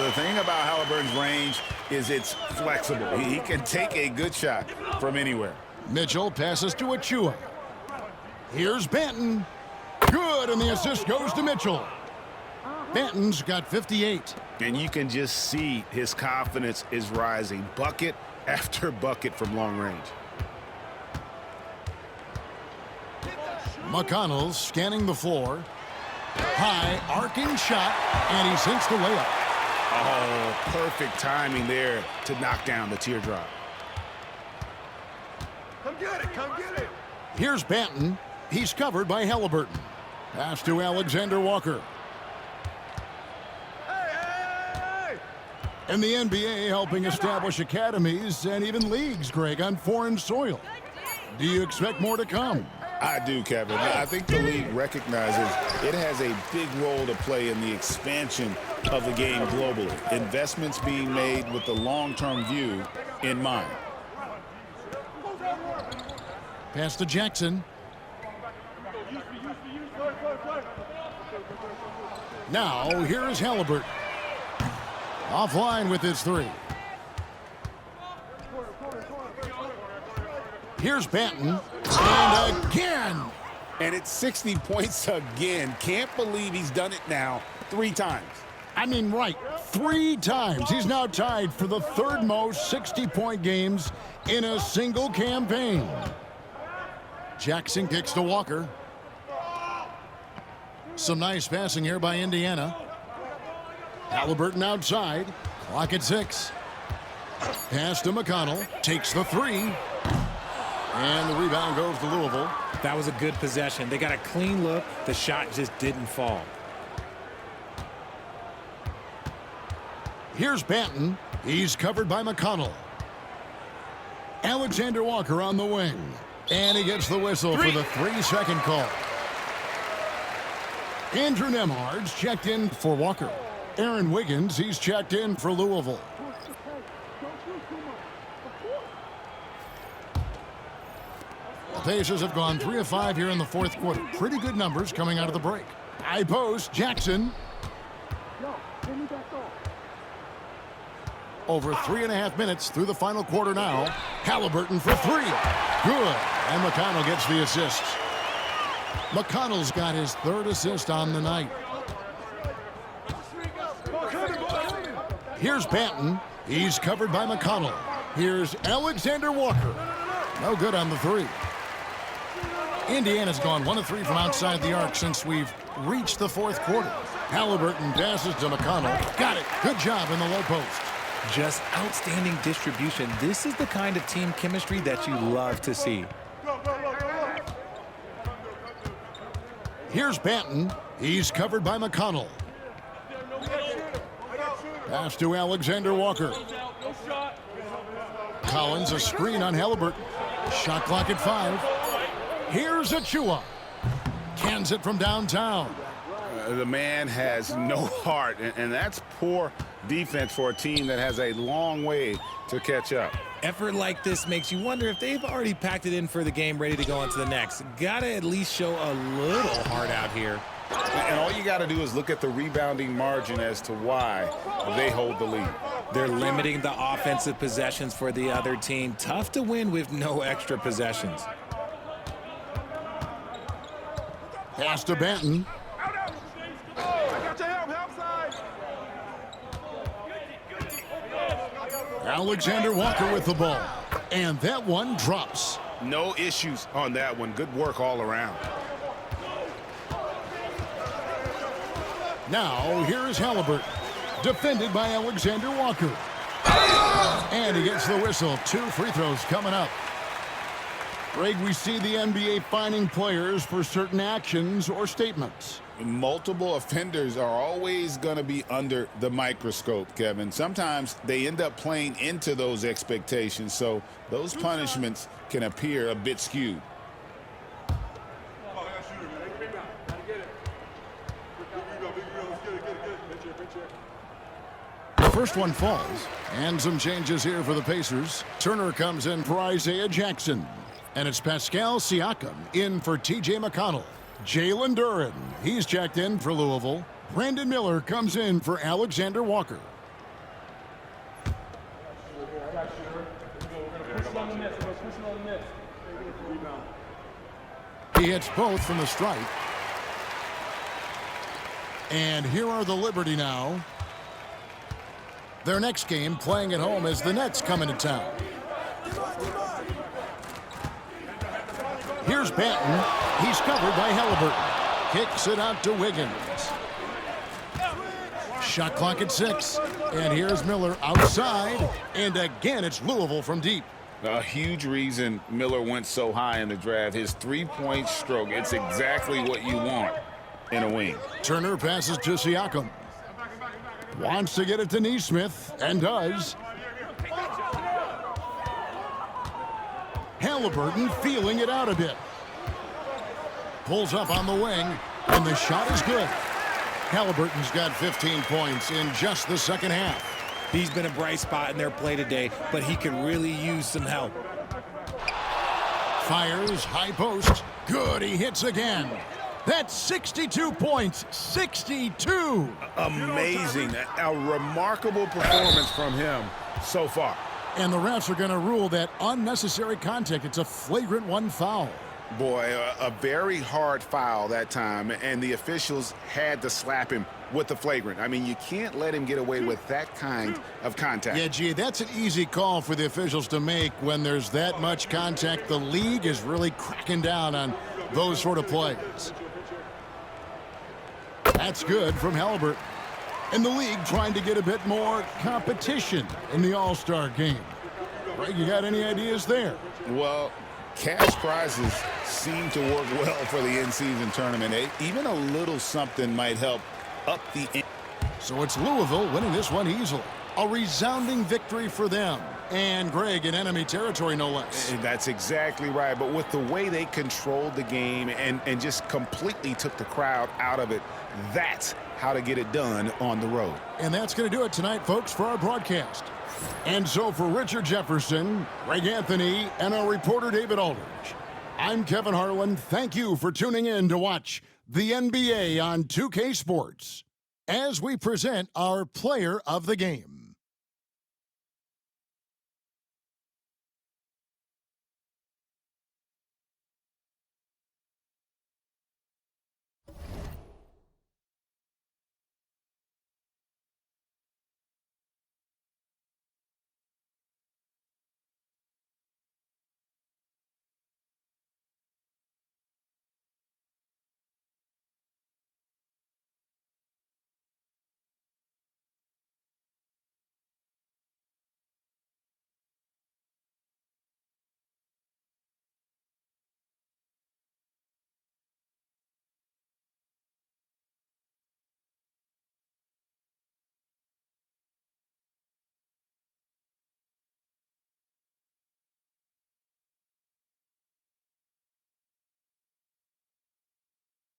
The thing about Halliburton's range is it's flexible. He can take a good shot from anywhere. Mitchell passes to Achua. Here's Banton. Good, and the assist goes to Mitchell. Banton's got 58. And you can just see his confidence is rising. Bucket after bucket from long range. McConnell scanning the floor. High, arcing shot, and he sinks the layup. Oh, perfect timing there to knock down the teardrop. Come get it, come get it. Here's Banton. He's covered by Halliburton. Pass to Alexander Walker. And the NBA helping establish academies and even leagues, Greg, on foreign soil. Do you expect more to come? I do, Kevin. I think the league recognizes it has a big role to play in the expansion of the game globally. Investments being made with the long-term view in mind. Pass to Jackson. Now, here is Halliburton. Offline with his 3. Here's Banton. And again. And it's 60 points again. Can't believe he's done it now 3 times. I mean, right, 3 times. He's now tied for the 3rd most 60-point games in a single campaign. Jackson kicks to Walker. Some nice passing here by Indiana. Halliburton outside. Clock at 6. Pass to McConnell. Takes the 3. And the rebound goes to Louisville. That was a good possession. They got a clean look. The shot just didn't fall. Here's Banton. He's covered by McConnell. Alexander Walker on the wing. And he gets the whistle for the 3-second call. Andrew Nembhard's checked in for Walker. Aaron Wiggins, he's checked in for Louisville. The Pacers have gone 3 of 5 here in the 4th quarter. Pretty good numbers coming out of the break. High post, Jackson. Over 3.5 minutes through the final quarter now. Halliburton for 3. Good. And McConnell gets the assist. McConnell's got his 3rd assist on the night. Here's Banton. He's covered by McConnell. Here's Alexander Walker. No good on the 3. Indiana's gone 1 of 3 from outside the arc since we've reached the 4th quarter. Halliburton passes to McConnell. Got it. Good job in the low post. Just outstanding distribution. This is the kind of team chemistry that you love to see. Here's Banton. He's covered by McConnell. Pass to Alexander Walker. Collins a screen on Halliburton. Shot clock at 5. Here's Achua. Cans it from downtown. The man has no heart, and that's poor defense for a team that has a long way to catch up. Effort like this makes you wonder if they've already packed it in for the game, ready to go on to the next. Gotta at least show a little heart out here. And all you got to do is look at the rebounding margin as to why they hold the lead. They're limiting the offensive possessions for the other team. Tough to win with no extra possessions. Pass to Benton. Alexander Walker with the ball. And that one drops. No issues on that one. Good work all around. Now, here is Halliburton, defended by Alexander Walker. And he gets the whistle. 2 free throws coming up. Greg, we see the NBA fining players for certain actions or statements. Multiple offenders are always going to be under the microscope, Kevin. Sometimes they end up playing into those expectations, so those punishments can appear a bit skewed. The first one falls, and some changes here for the Pacers. Turner comes in for Isaiah Jackson, and it's Pascal Siakam in for T.J. McConnell. Jalen Duren, he's checked in for Louisville. Brandon Miller comes in for Alexander Walker. He hits both from the strike. And here are the Liberty now. Their next game playing at home as the Nets come into town. Here's Benton. He's covered by Halliburton. Kicks it out to Wiggins. Shot clock at 6. And here's Miller outside. And again, it's Louisville from deep. A huge reason Miller went so high in the draft. His three-point stroke. It's exactly what you want in a wing. Turner passes to Siakam. Wants to get it to Nesmith, and does. Halliburton feeling it out a bit. Pulls up on the wing, and the shot is good. Halliburton's got 15 points in just the second half. He's been a bright spot in their play today, but he could really use some help. Fires, high post. Good, he hits again. That's 62 points. 62. Amazing. A remarkable performance from him so far. And the refs are going to rule that unnecessary contact. It's a flagrant 1 foul. Boy, a very hard foul that time, and the officials had to slap him with the flagrant. I mean, you can't let him get away with that kind of contact. Yeah, gee, that's an easy call for the officials to make when there's that much contact. The league is really cracking down on those sort of plays. That's good from Halliburton. And the league trying to get a bit more competition in the All-Star game. Greg, you got any ideas there? Well, cash prizes seem to work well for the in-season tournament. Even a little something might help up the... So it's Louisville winning this one easily. A resounding victory for them. And Greg in enemy territory, no less. That's exactly right. But with the way they controlled the game and just completely took the crowd out of it, that's how to get it done on the road. And that's going to do it tonight, folks, for our broadcast. And so for Richard Jefferson, Greg Anthony, and our reporter David Aldridge, I'm Kevin Harlan. Thank you for tuning in to watch the NBA on 2K Sports as we present our player of the game.